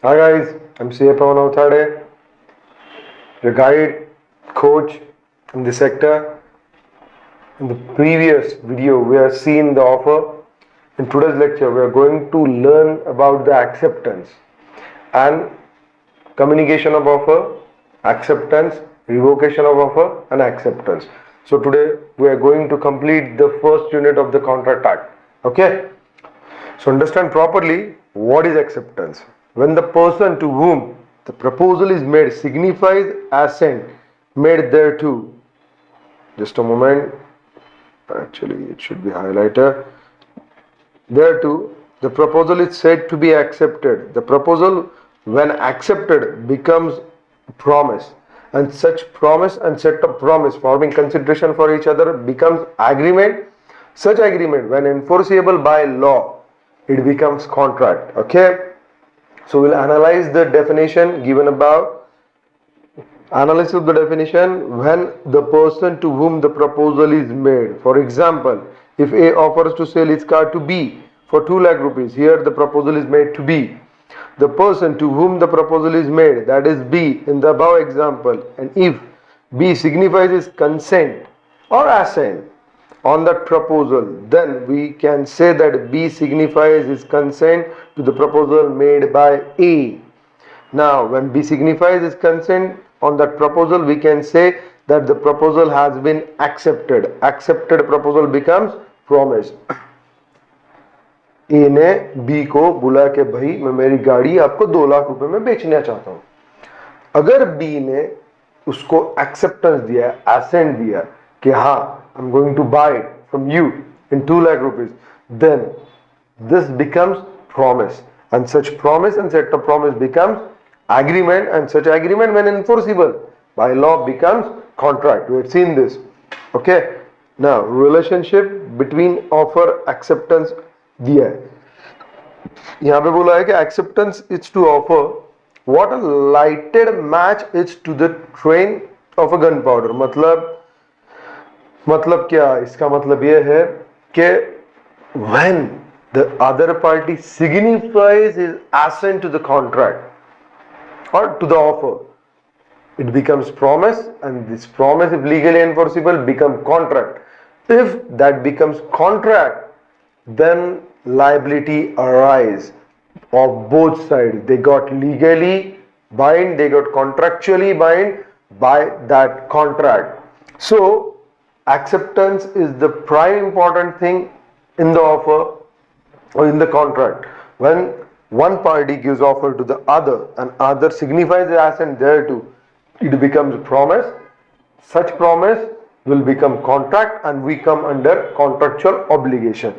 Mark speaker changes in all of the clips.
Speaker 1: Hi guys, I'm CA Pawan Avthade, your guide, coach in the sector. In the previous video, we have seen the offer. In today's lecture, we are going to learn about the acceptance and communication of offer, acceptance, revocation of offer, and acceptance. So today we are going to complete the first unit of the contract act. Okay? So understand properly what is acceptance. When the person to whom the proposal is made signifies assent made thereto. Just a moment. Actually, it should be highlighted. Thereto, the proposal is said to be accepted. The proposal, when accepted, becomes promise. And such promise and set of promise forming consideration for each other becomes agreement. Such agreement, when enforceable by law, it becomes contract. Okay, so we'll analyze the definition given above. Analysis of the definition: when the person to whom the proposal is made. For example, if A offers to sell his car to B for 2 lakh rupees, here the proposal is made to B. The person to whom the proposal is made, that is B in the above example, and if B signifies his consent or assent on that proposal, then we can say that B signifies his consent to the proposal made by A. Now, when B signifies his consent on that proposal, we can say that the proposal has been accepted. Accepted proposal becomes promise. ए ने B को बोला कि भाई मैं मेरी गाड़ी आपको 2 लाख रुपए में बेचना चाहता हूं. अगर बी ने उसको एक्सेप्टेंस दिया, एसेंट दिया कि हाँ, I am going to buy it from you in 2 lakh rupees, then this becomes promise, and such promise and set of promise becomes agreement, and such agreement when enforceable by law becomes contract. We have seen this. Okay, now relationship between offer acceptance दिया है. यहाँ पे बोला है कि acceptance is to offer what a lighted match is to the train of a gunpowder. मतलब क्या? इसका मतलब ये है कि when the other party signifies his assent to the contract or to the offer, it becomes promise, and this promise, if legally enforceable, become contract. If that becomes contract, then liability arise of both sides. They got legally bind, they got contractually bind by that contract. So acceptance is the prime important thing in the offer or in the contract. When one party gives offer to the other and other signifies the assent thereto, it becomes a promise. Such promise will become contract and we come under contractual obligation.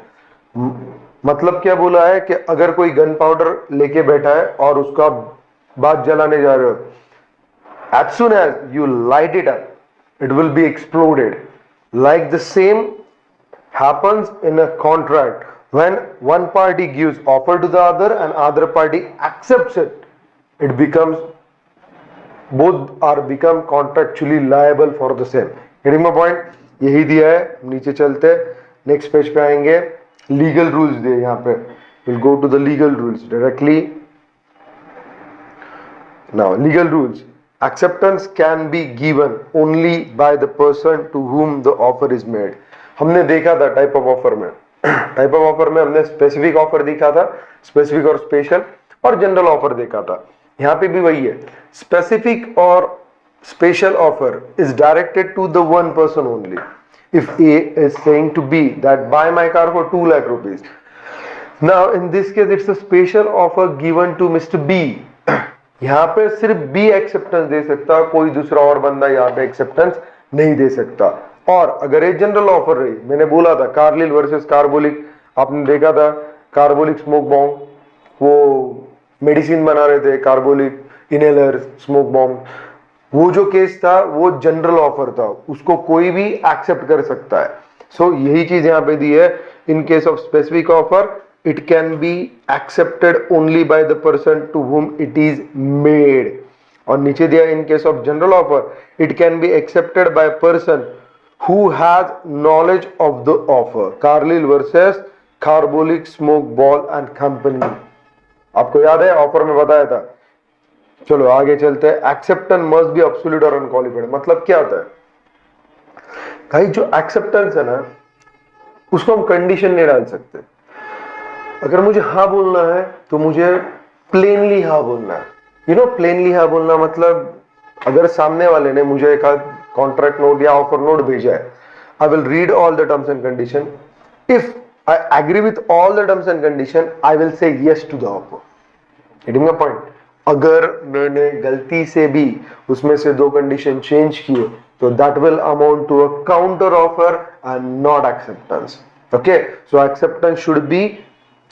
Speaker 1: मतलब क्या बोला है कि अगर कोई gun powder लेके बैठा है और उसका बात जलाने जा रहे हो, as soon as you light it up, it will be exploded. Like the same happens in a contract. When one party gives offer to the other and other party accepts it, it becomes, both are become contractually liable for the same. Getting my point? यही दिया है. नीचे चलते next page पे आएंगे. Legal rules दिए यहाँ पे. Will go to the legal rules directly. Now legal rules. Acceptance can be given only by the person to whom the offer is made. हमने देखा था टाइप ऑफ ऑफर में. Type of offer में हमने specific offer देखा था, specific और special, और जनरल ऑफर देखा था. यहाँ पे भी वही है. स्पेसिफिक और special offer is directed to the one person only. If A is saying to B that buy my car for 2 lakh rupees. Now in this case it's a special offer given to Mr. B. यहाँ पे सिर्फ B acceptance दे सकता, कोई दूसरा और बंदा यहाँ पे एक्सेप्टेंस नहीं दे सकता. और अगर ये जनरल ऑफर रही, मैंने बोला था कार्लिल वर्सेस कार्बोलिक, आपने देखा था. कार्बोलिक स्मोक बॉम्ब, वो मेडिसिन बना रहे थे, कार्बोलिक इनहेलर, स्मोक बॉम्ब. वो जो केस था वो जनरल ऑफर था, उसको कोई भी एक्सेप्ट कर सकता है. सो यही चीज यहाँ पे दी है. In case of specific offer it can be accepted only by the person to whom it is made. और नीचे दिया in case of general offer it can be accepted by a person who has knowledge of the offer. Carlyle versus Carbolic Smoke Ball and Company. आपको याद है offer में बताया था। चलो आगे चलते हैं। एक्सेप्टेंस मस्ट बी एब्सोल्यूट और अनक्वालिफाइड, मतलब क्या होता है भाई? जो एक्सेप्टेंस है ना, उसको हम कंडीशन नहीं डाल सकते। अगर मुझे हाँ बोलना है तो मुझे प्लेनली हाँ बोलना है। यू नो प्लेनली हाँ बोलना मतलब, अगर सामने वाले ने मुझे एक कॉन्ट्रैक्ट नोट या ऑफर नोट भेजा है, I will read all the terms and condition. If I agree with all the terms and condition, I will say yes to the offer. Getting my point? अगर मैंने गलती से भी उसमें से दो कंडीशन चेंज किए, तो that will amount to a counter offer and not acceptance. Okay, so acceptance should be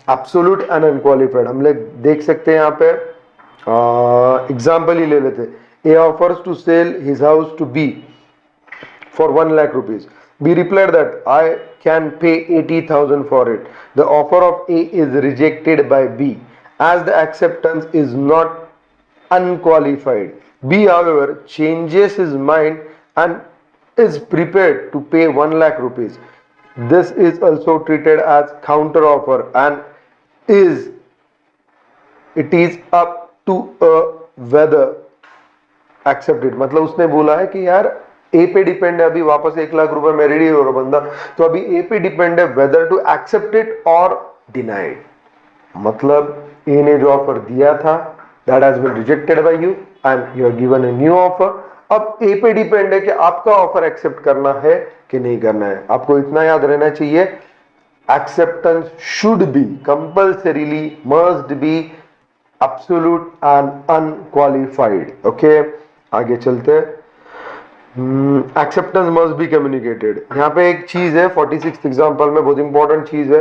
Speaker 1: absolute and unqualified. हम लोग देख सकते हैं यहाँ पे एग्जाम्पल ही ले लेते। A offers to sell his house to B for 1 lakh rupees. B replied that I can pay 80,000 for it. The offer of A is rejected by B as the acceptance is not unqualified. B, however, changes his mind and is prepared to pay 1 lakh rupees. This is also treated as counter offer and it is up to whether accepted. मतलब उसने बोला है कि यार ए पे depend है, अभी वापस 1 लाख रुपए में रेडी हो रहा बंदा, तो अभी ए पे डिपेंड है whether to accept it or denied. मतलब ए ने जो ऑफर दिया था that has been rejected by you and you are given a new offer. अब ए पे डिपेंड है कि आपका ऑफर एक्सेप्ट करना है कि नहीं करना है। आपको इतना याद रहना चाहिए, acceptance should B compulsorily must be absolute and unqualified. Okay, आगे चलते। Acceptance must be communicated. यहाँ पे एक चीज है 46th एग्जांपल में, बहुत इंपॉर्टेंट चीज है।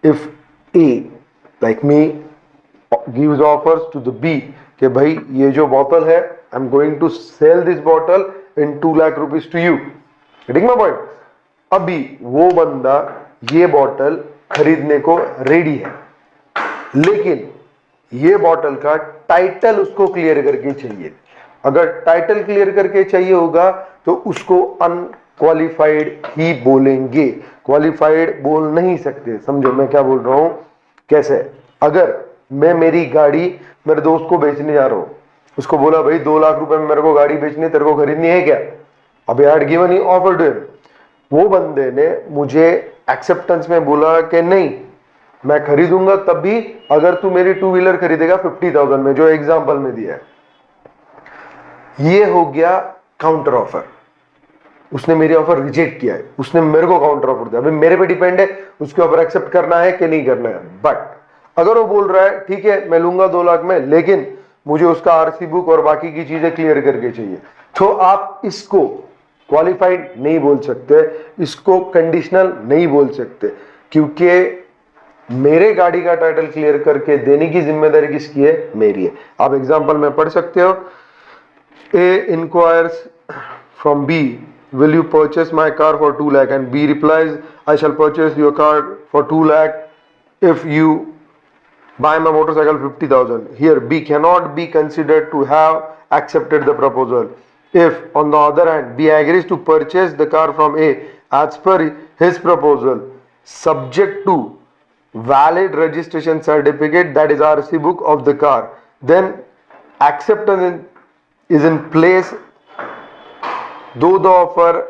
Speaker 1: If A like me gives offers to the B कि भाई ये जो बोतल है, I am going to sell this बोतल in 2 lakh rupees to you. Getting my point? अभी वो बंदा ये बोतल खरीदने को रेडी है, लेकिन ये बोतल का टाइटल उसको क्लियर करके चाहिए। अगर टाइटल क्लियर करके चाहिए होगा तो उसको अनक्वालिफाइड ही बोलेंगे, क्वालिफाइड बोल नहीं सकते। समझो मैं क्या बोल रहा हूं, कैसे? अगर मैं मेरी गाड़ी मेरे दोस्त को बेचने जा रहा हूं, उसको बोला भाई 2 लाख रुपए में मेरे को गाड़ी बेचनी है, तेरे को खरीदनी है क्या? अब I had given offer to him. वो बंदे ने मुझे एक्सेप्टेंस में बोला कि नहीं मैं खरीदूंगा तब भी अगर तू मेरी 2 व्हीलर खरीदेगा 50,000 में, जो एग्जांपल में दिया है। ये हो गया काउंटर ऑफर। उसने मेरी ऑफर रिजेक्ट किया है, उसने मेरे को काउंटर ऑफर दिया। अभी मेरे पे डिपेंड है उसके ऑफर एक्सेप्ट करना है कि नहीं करना है। बट अगर वो बोल रहा है ठीक है मैं लूंगा 2 लाख में, लेकिन मुझे उसका आरसी बुक और बाकी की चीजें क्लियर करके चाहिए, तो आप इसको क्वालिफाइड नहीं बोल सकते, इसको कंडीशनल नहीं बोल सकते, क्योंकि मेरे गाड़ी का टाइटल क्लियर करके देने की जिम्मेदारी किसकी है? मेरी है। आप एग्जांपल में पढ़ सकते हो। A inquires from B, will you purchase my car for 2 lakh? And B replies, I shall purchase your car for 2 lakh if you buy my motorcycle 50,000. Here B cannot be considered to have accepted the proposal. If on the other hand B agrees to purchase the car from A as per his proposal, subject to valid registration certificate, that is RC book of the car, then acceptance is in place, though the offer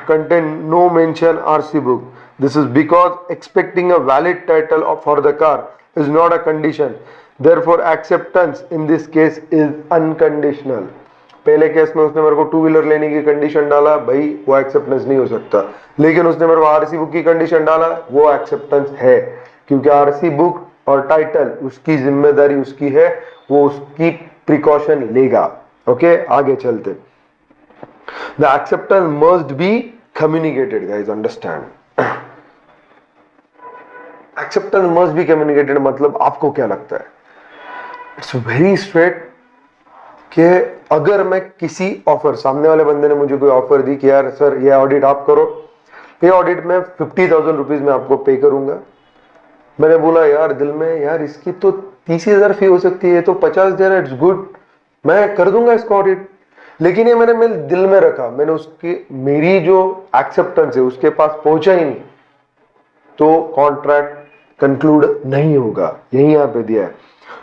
Speaker 1: contain no mention RC book. This is because expecting a valid title for the car is not a condition. Therefore acceptance in this case is unconditional. पहले case में उसने मेरे को 2 wheeler लेने की condition डाला, भाई वो एक्सेप्टेंस नहीं हो सकता। लेकिन उसने मेरे को आरसी बुक की कंडीशन डाला, वो एक्सेप्टेंस है, क्योंकि आरसी बुक और टाइटल उसकी जिम्मेदारी उसकी है, वो उसकी प्रिकॉशन लेगा। ओके, आगे चलते। The acceptance must be communicated, guys understand. Acceptance must be communicated मतलब आपको क्या लगता है? इट्स वेरी स्ट्रेट कि अगर मैं किसी ऑफर, सामने वाले बंदे ने मुझे कोई ऑफर दी कि यार सर ये ऑडिट आप करो, ये ऑडिट में 50,000 रुपीज में आपको पे करूंगा। मैंने बोला यार दिल में, यार इसकी तो 30,000 फी हो सकती है, तो 50,000, इट्स गुड, मैं कर दूंगा इसको ऑडिट। लेकिन ये मैंने दिल में रखा, मैंने उसकी मेरी जो एक्सेप्टेंस है उसके पास पहुंचा ही नहीं, तो कॉन्ट्रैक्ट कंक्लूड नहीं होगा। यही यहां पे दिया है।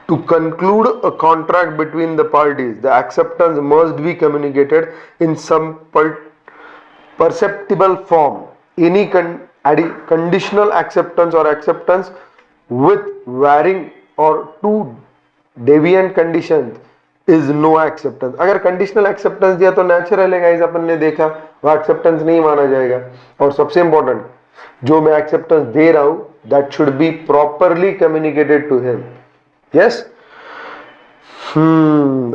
Speaker 1: To conclude a contract between the parties, the acceptance must be communicated in some perceptible form. Any conditional acceptance or acceptance with varying or two deviant conditions is no acceptance. अगर conditional acceptance दिया तो natural है guys, अपन ने देखा वो acceptance नहीं माना जाएगा. और सबसे इंपॉर्टेंट, जो मैं acceptance दे रहा हूं that should be properly communicated to him. Yes?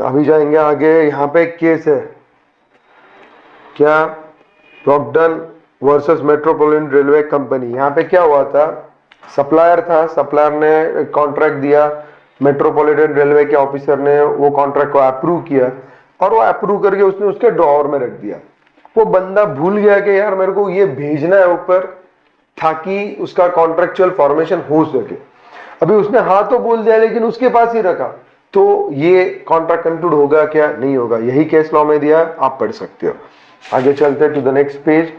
Speaker 1: अभी जाएंगे आगे. यहाँ पे एक केस है क्या, ब्रॉकटन वर्सेस मेट्रोपॉलिटन रेलवे कंपनी. यहाँ पे क्या हुआ था, सप्लायर था, सप्लायर ने कॉन्ट्रैक्ट दिया, मेट्रोपॉलिटन रेलवे के ऑफिसर ने वो कॉन्ट्रैक्ट को अप्रूव किया और वो अप्रूव करके उसने उसके ड्रॉवर में रख दिया. वो बंदा भूल गया कि यार मेरे को ये भेजना है ऊपर ताकि उसका कॉन्ट्रेक्चुअल फॉर्मेशन हो सके. अभी उसने हाँ तो बोल दिया लेकिन उसके पास ही रखा, तो ये कॉन्ट्रैक्ट कंक्लूड होगा क्या, नहीं होगा. यही केस लॉ में दिया, आप पढ़ सकते हो. आगे चलते हैं to the next page.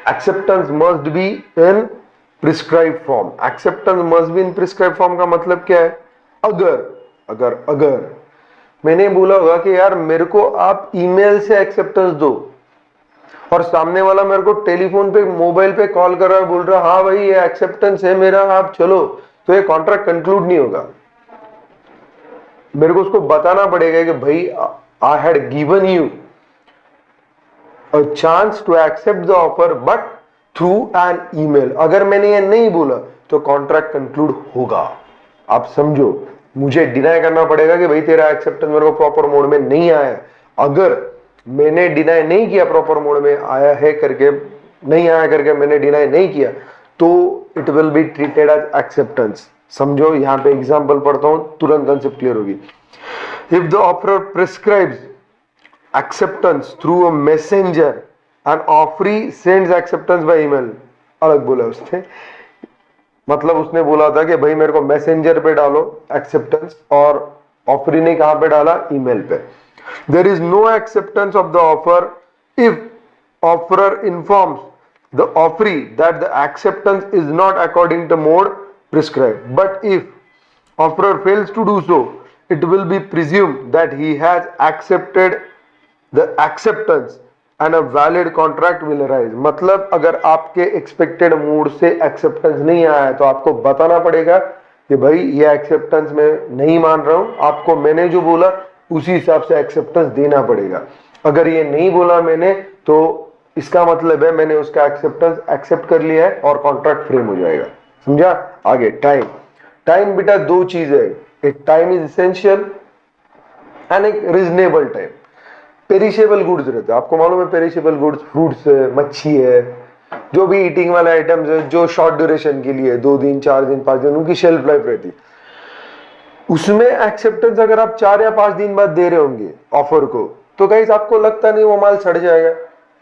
Speaker 1: Acceptance must be in prescribe form. Acceptance must be in prescribe form का मतलब क्या है, अगर मैंने बोला होगा कि यार मेरे को आप ईमेल से एक्सेप्टेंस दो और सामने वाला मेरे को टेलीफोन पे मोबाइल पे कॉल कर रहा है, बोल रहा हाँ भाई ये एक्सेप्टेंस है मेरा, आप चलो, तो ये कॉन्ट्रैक्ट कंक्लूड नहीं होगा. मेरे को उसको बताना पड़ेगा कि भाई I had given you a chance to accept the offer but through an email. अगर मैंने ये नहीं बोला तो कॉन्ट्रैक्ट कंक्लूड होगा. आप समझो, मुझे डिनाई करना पड़ेगा कि भाई तेरा एक्सेप्टेंस मेरे को प्रॉपर मोड में नहीं आया. अगर मैंने डिनाई नहीं किया, प्रॉपर मोड में आया है करके, नहीं आया करके मैंने डिनाई नहीं किया, तो it will be treated as acceptance. समझो, यहां पे एग्जांपल पढ़ता हूं, तुरंत कंसेप्ट क्लियर होगी. If the offerer prescribes acceptance through a messenger and offeree sends acceptance by email. अलग बोला उसने, मतलब उसने बोला था कि भाई मेरे को मैसेंजर पे डालो एक्सेप्टेंस, और ऑफरी ने कहां पे डाला, ईमेल पे. There is no acceptance of the offer if offerer informs the offeree that the acceptance is not according to mode prescribed. But if offerer fails to do so, it will be presumed that he has accepted the acceptance and a valid contract will arise. मतलब अगर आपके expected mode से acceptance नहीं आया है तो आपको बताना पड़ेगा कि भाई ये acceptance मैं नहीं मान रहा हूं, आपको मैंने जो बोला उसी हिसाब से एक्सेप्टेंस देना पड़ेगा. अगर ये नहीं बोला मैंने तो इसका मतलब है मैंने उसका एक्सेप्टेंस एक्सेप्ट कर लिया है और कॉन्ट्रैक्ट फ्रेम हो जाएगा. समझा. आगे टाइम बेटा दो चीज है, एक टाइम इज एसेंशियल एंड एक रीजनेबल टाइम. पेरिशेबल गुड्स रहते हैं, आपको मालूम है पेरिशेबल गुड्स, फ्रूट्स है, मच्छी है, जो भी ईटिंग वाले आइटम्स है जो शॉर्ट ड्यूरेशन के लिए 2 दिन 4 दिन 5 दिन उनकी शेल्फ लाइफ रहती है. उसमें एक्सेप्टेंस अगर आप 4 या 5 दिन बाद दे रहे होंगे ऑफर को, तो गाइस आपको लगता नहीं वो माल सड़ जाएगा,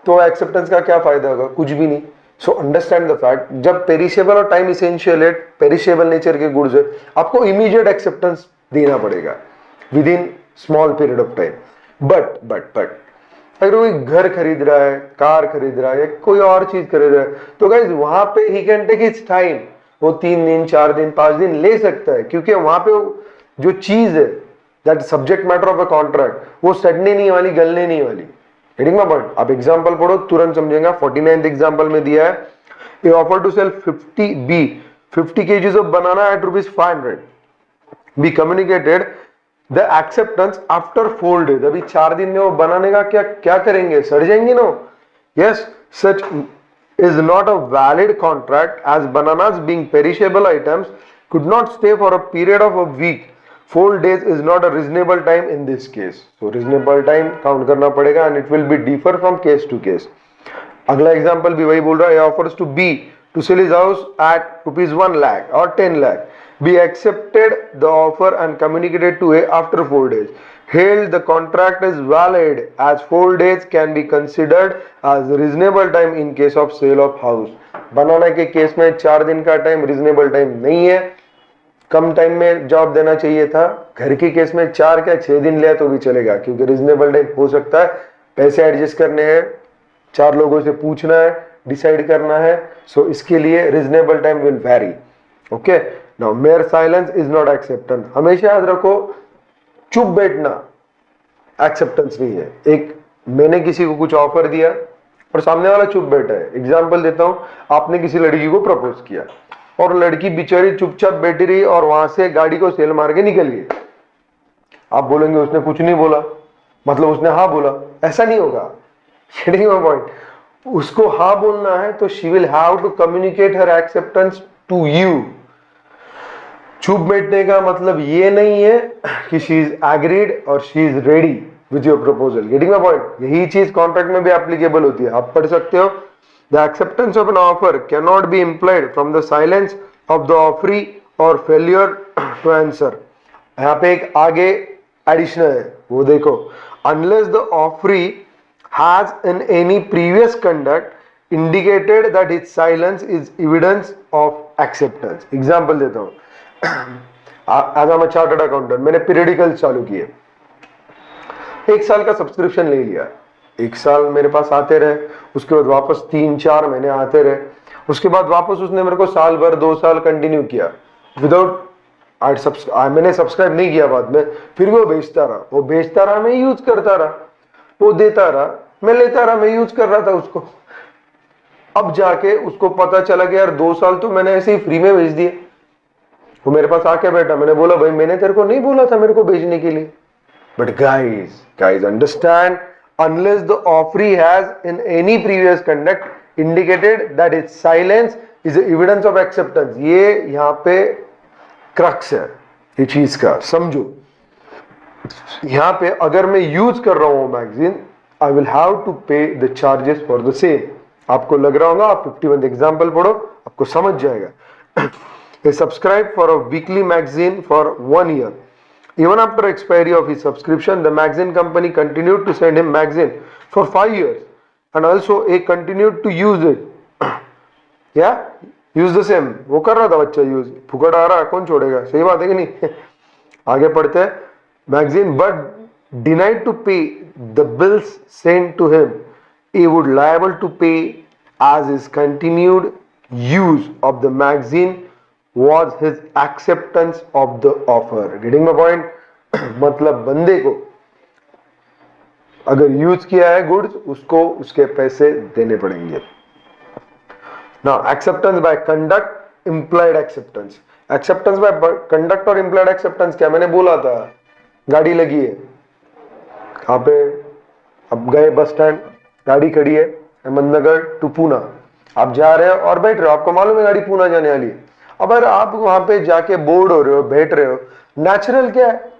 Speaker 1: तो एक्सेप्टेंस का क्या फायदा होगा, कुछ भी नहीं. सो अंडरस्टैंड द फैक्ट, जब पेरिशेबल और टाइम इसेंशियल है, पेरिशेबल नेचर के गुड्स है, आपको इमीडिएट एक्सेप्टेंस देना पड़ेगा with in small period of time. But अगर कोई घर खरीद रहा है, कार खरीद रहा है, कोई और चीज खरीद रहा है, तो गाइस वहां पे he can take his time. वो 3 दिन 4 दिन 5 दिन ले सकता है, क्योंकि वहां पे जो चीज है that subject matter of a contract वो सड़ने नहीं वाली, गलने नहीं वाली. हेडिंग में पॉइंट, आप एग्जांपल पढ़ो तुरंत समझेगा. 49th एग्जांपल में दिया है, A offer to sell 50 kgs of banana at ₹500 B communicated the acceptance after 4 days. अभी 4 दिन में वो बनाने का क्या करेंगे, सड़ जाएंगे ना. Yes, such is not a valid contract as bananas being perishable items could not stay for a period of a week. 4 days is not a reasonable time in this case. So reasonable time count करना पड़ेगा and it will be differ from case to case. अगला example भी वही बोल रहा है, offers to B to sell his house at ₹1 lakh or 10 lakh. B accepted the offer and communicated to A after 4 days. Held the contract is valid as 4 days can be considered as reasonable time in case of sale of house. बनाने के case में 4 दिन का time reasonable time नहीं है, कम time में job देना चाहिए था. घर के केस में 4 क्या 6 दिन लिया तो भी चलेगा, क्योंकि रीजनेबल टाइम हो सकता है, पैसे एडजस्ट करने हैं, 4 लोगों से पूछना है, डिसाइड करना है. सो इसके लिए reasonable time will vary. Okay, now mere silence is not acceptance. हमेशा याद रखो, चुप बैठना एक्सेप्टेंस नहीं है। एक मैंने किसी को कुछ ऑफर दिया और सामने वाला चुप बैठा है। एग्जाम्पल देता हूं, आपने किसी लड़की को प्रपोज किया और लड़की बेचारी चुपचाप बैठी रही और वहां से गाड़ी को सेल मार के निकल गई। आप बोलेंगे उसने कुछ नहीं बोला, मतलब उसने हाँ बोला, ऐसा नहीं होगा। पॉइंट, उसको हाँ बोलना है तो she will have to communicate her acceptance to you. चुप बैठने का मतलब ये नहीं है कि शी इज एग्रीड और she is ready with your proposal. Getting my point? यही चीज कॉन्ट्रैक्ट में भी एप्लीकेबल होती है। आप पढ़ सकते हो, the acceptance of an offer can not be implied from the silence of the offeree और फेलियर टू आंसर। यहाँ पे एक आगे एडिशनल है, वो देखो, unless the offeree has in any previous conduct indicated that it's silence is evidence of acceptance. Example देता हूँ, एज एम चार्टर्ड अकाउंटेंट मैंने पीरियडिकल चालू किए, 1 साल का सब्सक्रिप्शन ले लिया, 1 साल मेरे पास आते रहे, उसके बाद वापस 3-4 महीने आते रहे, उसके बाद वापस उसने मेरे को साल भर 2 साल कंटिन्यू किया विदाउट मैंने सब्सक्राइब नहीं किया बाद में, फिर वो बेचता रहा, मैं यूज करता रहा, वो देता रहा, मैं लेता रहा, मैं यूज कर रहा था उसको। अब जाके उसको पता चला कि यार 2 साल तो मैंने ऐसे ही फ्री में बेच दिए। वो मेरे पास आके बैठा, मैंने बोला भाई मैंने तेरे को नहीं बोला था मेरे को बेचने के लिए। But guys understand, unless the offeree has in any previous conduct indicated that its silence is evidence of acceptance। ये यहाँ पे क्रक्स है ये चीज का, समझो। यहाँ पे अगर मैं यूज कर रहा हूँ magazine, I will have to pay the charges for the same. आपको लग रहा होगा, आप 51 एग्जाम्पल पढ़ो, आपको समझ जाएगा। He subscribed for a weekly magazine for 1 year. Even after expiry of his subscription, the magazine company continued to send him magazine for 5 years, and also he continued to use it. Yeah, use the same. वो कर रहा था बच्चा use, फुकट आ रहा है, कौन छोड़ेगा? सही बात है कि नहीं? आगे पढ़ते हैं, magazine but denied to pay the bills sent to him. He would liable to pay as his continued use of the magazine was his acceptance of the offer। Getting my point? मतलब बंदे को अगर use किया है goods, उसको उसके पैसे देने पड़ेंगे। Now acceptance by conduct, implied acceptance। acceptance by conduct और implied acceptance क्या? मैंने बोला था गाड़ी लगी है, कहाँ पे? अब गए बस स्टैंड, गाड़ी खड़ी है अहमदनगर टू पूना, आप जा रहे हो और बैठ रहे हो, आपको मालूम है गाड़ी पूना जाने वाली है। अब अगर आप वहां पे जाके बोर्ड हो रहे हो, बैठ रहे हो, नेचुरल क्या है?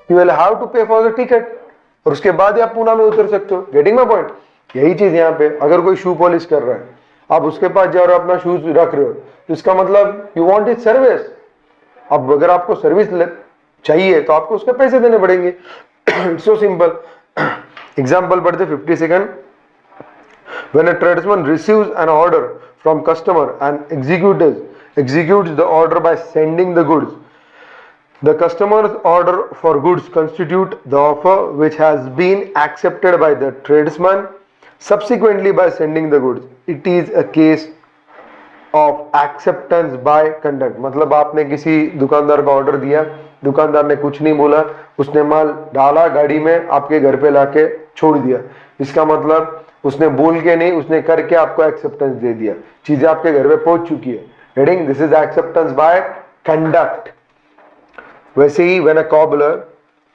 Speaker 1: यू विल हैव टू पे फॉर द टिकट, और उसके बाद ही आप पूना में उतर सकते हो। Getting my point? यही चीज यहाँ पे, अगर कोई शू पॉलिश कर रहा है, आप उसके पास जा रहे हो, अपना शूज रख रहे हो, तो इसका मतलब यू वांट इट सर्विस। अब अगर आपको सर्विस चाहिए तो आपको उसके पैसे देने पड़ेंगे। It's so simple. एग्जाम्पल पढ़ते 52nd। When a tradesman receives an order from customer and executes the order by sending the goods, the customer's order for goods constitute the offer which has been accepted by the tradesman subsequently by sending the goods. It is a case of acceptance by conduct। मतलब आपने किसी दुकानदार का order दिया, दुकानदार ने कुछ नहीं बोला, उसने माल डाला गाड़ी में, आपके घर पे लाके छोड़ दिया, इसका मतलब उसने बोल के नहीं, उसने करके आपको एक्सेप्टेंस दे दिया, चीजें आपके घर पे पहुंच चुकी है। Heading, this is acceptance by conduct. वैसे ही when a cobbler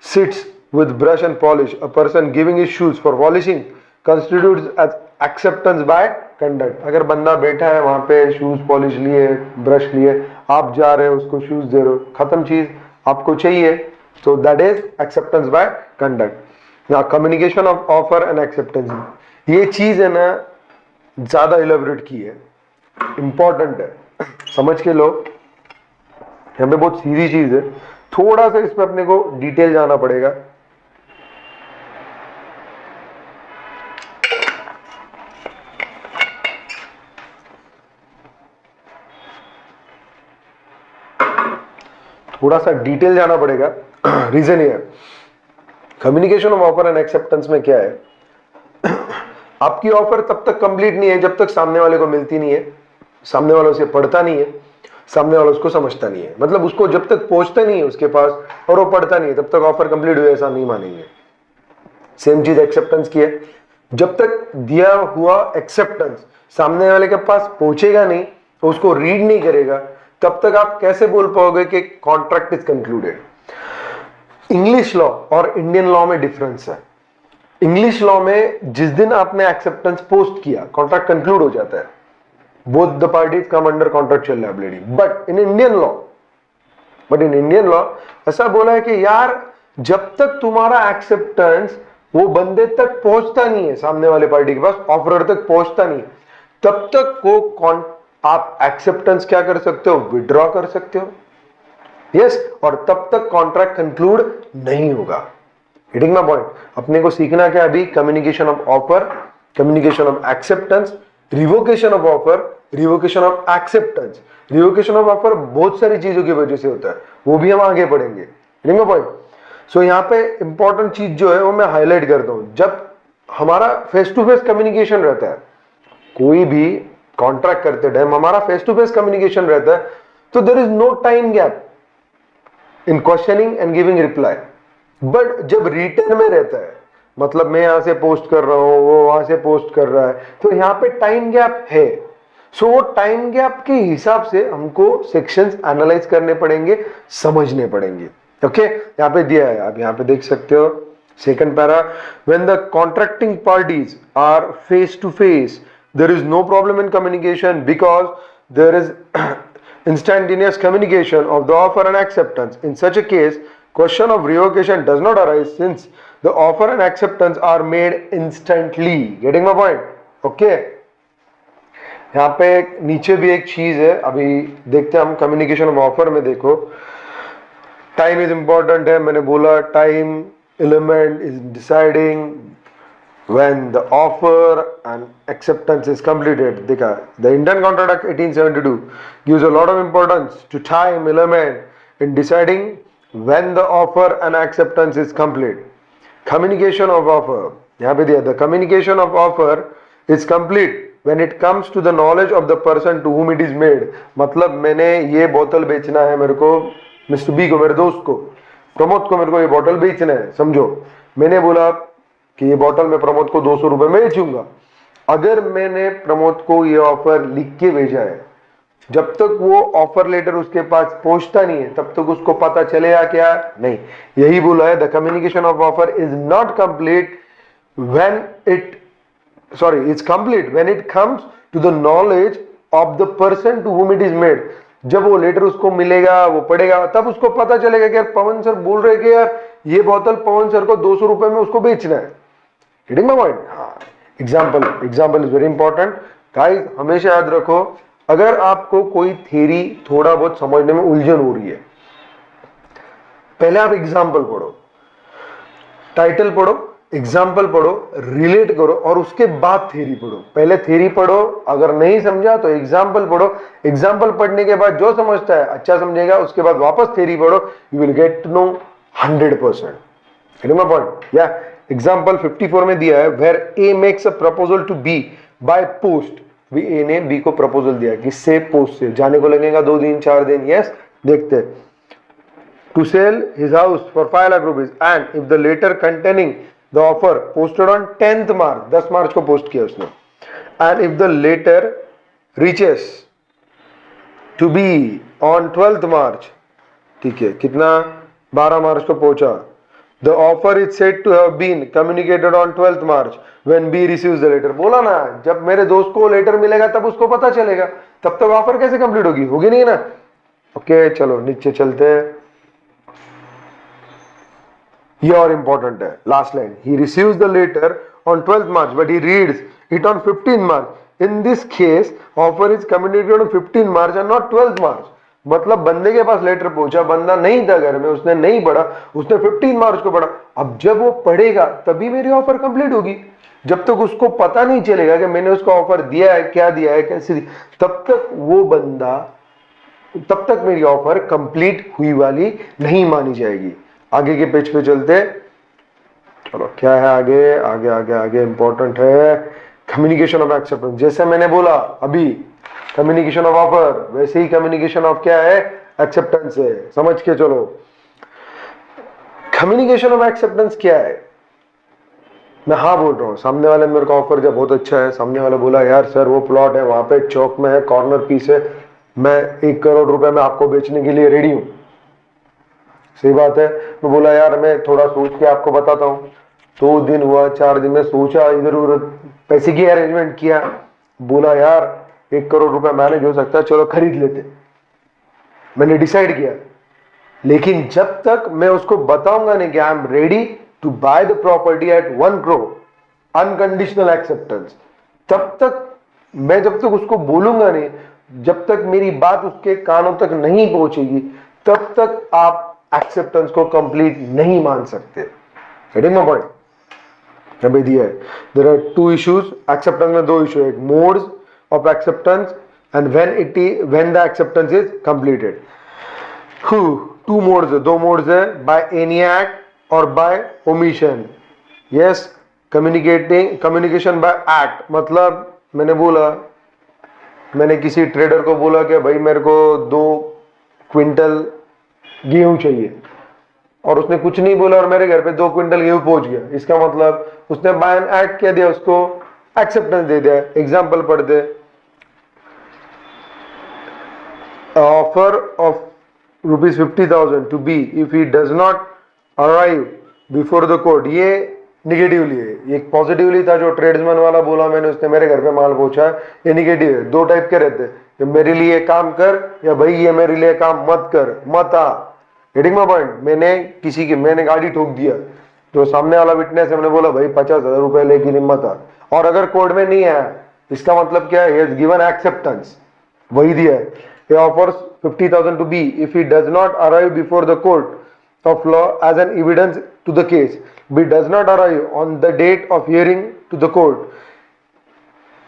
Speaker 1: sits with brush and polish, a person giving his shoes for polishing constitutes as acceptance by conduct। अगर बंदा बैठा है वहां पे, शूज पॉलिश लिए, ब्रश लिए, आप जा रहे हो उसको शूज दे रहे हो, खत्म चीज, आपको चाहिए, so that is acceptance by conduct। now communication of offer and acceptance, ये चीज है ना ज्यादा इलेबोरेट की है, इंपॉर्टेंट है, समझ के लो, यहाँ पे बहुत सीधी चीज है, थोड़ा सा इस पे अपने को डिटेल जाना पड़ेगा। थोड़ा सा डिटेल जाना पड़ेगा। रीजन ये है, communication of offer and acceptance में क्या है, आपकी ऑफर तब तक कंप्लीट नहीं है जब तक सामने वाले को मिलती नहीं है, सामने वालों से पढ़ता नहीं है। सामने वाला उसको समझता नहीं है, मतलब उसको जब तक पहुंचता नहीं है उसके पास और वो पढ़ता नहीं है तब तक ऑफर कंप्लीट हुआ ऐसा नहीं मानेंगे। सेम चीज एक्सेप्टेंस की है, जब तक दिया हुआ एक्सेप्टेंस सामने वाले के पास पहुंचेगा नहीं, तो उसको रीड नहीं करेगा, तब तक आप कैसे बोल पाओगे कि contract is concluded. English law और इंडियन लॉ में डिफरेंस है। इंग्लिश लॉ में जिस दिन आपने एक्सेप्टेंस पोस्ट किया कॉन्ट्रैक्ट कंक्लूड हो जाता है, both the parties come under contractual liability. But in Indian law ऐसा बोला है कि यार जब तक तुम्हारा एक्सेप्टेंस वो बंदे तक पहुंचता नहीं है, सामने वाले पार्टी के पास ऑफर तक पहुंचता नहीं, तब तक वो आप एक्सेप्टेंस क्या कर सकते हो, विड्रॉ कर सकते हो। यस, और तब तक कॉन्ट्रैक्ट कंक्लूड नहीं होगा। Hitting my point. अपने को सीखना क्या अभी, communication of offer, communication of acceptance, revocation of offer, revocation of acceptance. Revocation of offer बहुत सारी चीजों की वजह से होता है, वो भी हम आगे पढ़ेंगे। Hitting my point. सो यहाँ पे इंपॉर्टेंट चीज जो है वो मैं हाईलाइट करता हूं, जब हमारा फेस टू फेस कम्युनिकेशन रहता है, कोई भी कॉन्ट्रैक्ट करते टाइम हमारा फेस टू फेस कम्युनिकेशन रहता है, तो there is no time gap in questioning and giving reply. But जब रिटर्न में रहता है, मतलब मैं यहां से पोस्ट कर रहा हूं, वो वहां से पोस्ट कर रहा है, तो यहां पे टाइम गैप है। सो वो टाइम गैप के हिसाब से हमको सेक्शंस एनालाइज करने पड़ेंगे, समझने पड़ेंगे। ओके, यहां पे दिया है, आप यहां पे देख सकते हो second para, when the contracting parties are face to face there is no problem in communication because there is instantaneous communication of the offer and acceptance. In such a case, question of revocation does not arise since the offer and acceptance are made instantly. Getting my point? Okay. यहाँ पे नीचे भी एक चीज है, अभी देखते हैं हम कम्युनिकेशन ऑफ ऑफर में। देखो टाइम इज इंपॉर्टेंट है, मैंने बोला time element is deciding when the offer and acceptance is completed. देखा, the Indian Contract Act 1872 gives a lot of importance to time element in deciding when the offer and acceptance is complete. Communication of offer, यहाँ पे दिया, the communication of offer is complete when it comes to the knowledge of the person to whom it is made. मतलब मैंने ये बोतल बेचना है मेरे को, मिस्टर बी को, मेरे दोस्त को, प्रमोद को, मेरे को ये बोतल बेचना है। समझो, मैंने बोला कि ये बोतल मैं प्रमोद को 200 रुपए में बेचूंगा। अगर मैंने प्रमोद को ये ऑफर लिख के भेजा है, जब तक वो ऑफर लेटर उसके पास पहुंचता नहीं है तब तक उसको पता चलेगा क्या, नहीं। यही बोला है, the communication of offer is not complete when it's complete when it comes to the knowledge of the person to whom it is made. जब वो लेटर उसको मिलेगा, वो पढ़ेगा, तब उसको पता चलेगा कि यार पवन सर बोल रहे कि यार ये बोतल पवन सर को 200 रुपए में उसको बेचना है। Getting my point? हाँ, example is very important guys. हमेशा याद रखो, अगर आपको कोई थ्योरी थोड़ा बहुत समझने में उलझन हो रही है, पहले आप एग्जाम्पल पढ़ो, टाइटल पढ़ो, एग्जाम्पल पढ़ो, रिलेट करो, और उसके बाद थ्योरी पढ़ो। पहले थ्योरी पढ़ो, अगर नहीं समझा तो एग्जाम्पल पढ़ो। एग्जाम्पल पढ़ने के बाद जो समझता है अच्छा समझेगा, उसके बाद वापस थ्योरी पढ़ो, you will get to know 100%। Getting my point? Yeah. Example 54 में दिया है, where A makes a proposal to B by post. भी ए ने बी को प्रपोजल दिया, किससे, पोस्ट से। जाने को लगेगा 2 दिन 4 दिन। यस, देखते हैं। To sell his house for 5 lakh rupees and if the letter containing the offer posted on 10th March, 10 मार्च को पोस्ट किया उसने, and if the letter reaches to B on 12th March, ठीक है, कितना, 12 मार्च को पहुंचा। The offer is said to have been communicated on 12th March when B receives the letter. बोला ना, जब मेरे दोस्त को लेटर मिलेगा तब उसको पता चलेगा, तब तक ऑफर कैसे कंप्लीट होगी, होगी नहीं ना। ओके, चलो नीचे चलते हैं। ये और इंपॉर्टेंट है, last line, he receives the letter on 12th March but he reads it on 15th March. In this case, offer is communicated on 15th March and not 12th March. मतलब बंदे के पास लेटर पहुंचा, बंदा नहीं था घर में, उसने नहीं पढ़ा, उसने 15 मार्च को पढ़ा। अब जब वो पढ़ेगा तभी मेरी ऑफर कंप्लीट होगी। जब तक उसको पता नहीं चलेगा कि मैंने उसको ऑफर दिया है, क्या दिया है, कैसे दी, तब तक वो बंदा, तब तक मेरी ऑफर कंप्लीट हुई वाली नहीं मानी जाएगी। आगे के पेज पे चलते, चलो क्या है आगे, आगे आगे आगे इंपॉर्टेंट है कम्युनिकेशन ऑफ एक्सेप्टेंस। जैसे मैंने बोला अभी कम्युनिकेशन ऑफ ऑफर, वैसे ही कम्युनिकेशन ऑफ क्या है, एक्सेप्टेंस है। समझ के चलो, कम्युनिकेशन ऑफ एक्सेप्टेंस क्या है। मैं हाँ बोल रहा हूँ, सामने वाले मेरे को ऑफर दिया, बहुत अच्छा है, सामने वाला बोला यार सर वो प्लॉट है वहां पे चौक में है, कॉर्नर पीस है, मैं 1 करोड़ रुपए में आपको बेचने के लिए रेडी हूं। सही बात है। मैं बोला यार मैं थोड़ा सोच के आपको बताता हूँ। 2 दिन हुआ, 4 दिन में सोचा, इधर उधर पैसे की अरेंजमेंट किया, बोला यार 1 करोड़ रुपए मैनेज हो सकता है, चलो खरीद लेते। मैंने डिसाइड किया, लेकिन जब तक मैं उसको बताऊंगा नहीं कि I am ready to buy the property at 1 crore unconditional acceptance, तब तक मैं जब तक उसको बोलूंगा नहीं, जब तक मेरी बात उसके कानों तक नहीं पहुंचेगी, तब तक आप एक्सेप्टेंस को कंप्लीट नहीं मान सकते। Getting my point. अभी दिया है, देयर आर 2 इश्यूज, एक्सेप्टेंस में 2 इशू है, एक modes of acceptance and when the acceptance is completed. 2 modes है, 2 मोड्स है, बाय एनी एक्ट और by omission. Yes, communication by act मतलब मैंने बोला, मैंने किसी ट्रेडर को बोला कि भाई मेरे को 2 क्विंटल गेहूं चाहिए, और उसने कुछ नहीं बोला और मेरे घर पे 2 क्विंटल गेहूं पहुंच गया। इसका मतलब उसने बाय एन एक्ट कह दिया, उसको एक्सेप्टेंस दे दिया। एग्जाम्पल पढ़ दे, offer of ₹50,000 to be if he does not arrive before the court. ये निगेटिवली है, एक पॉजिटिवली था जो ट्रेड्समैन वाला बोला मैंने, उसने मेरे घर पे माल पहुंचा, ये निगेटिव है। 2 टाइप के रहते हैं, कि मेरे लिए काम कर या भाई ये मेरे लिए काम मत कर, मत आ। Getting my point. मैंने गाड़ी ठोक दिया, जो सामने वाला विटनेस है, मैंने बोला भाई 50,000 रुपए लेकिन मत आ, और अगर कोर्ट में नहीं आया, इसका मतलब क्या है, गिवन एक्सेप्टेंस, वही दिया है। He offers 50,000 to B if he does not arrive before the court of law as an evidence to the case. B does not arrive on the date of hearing to the court.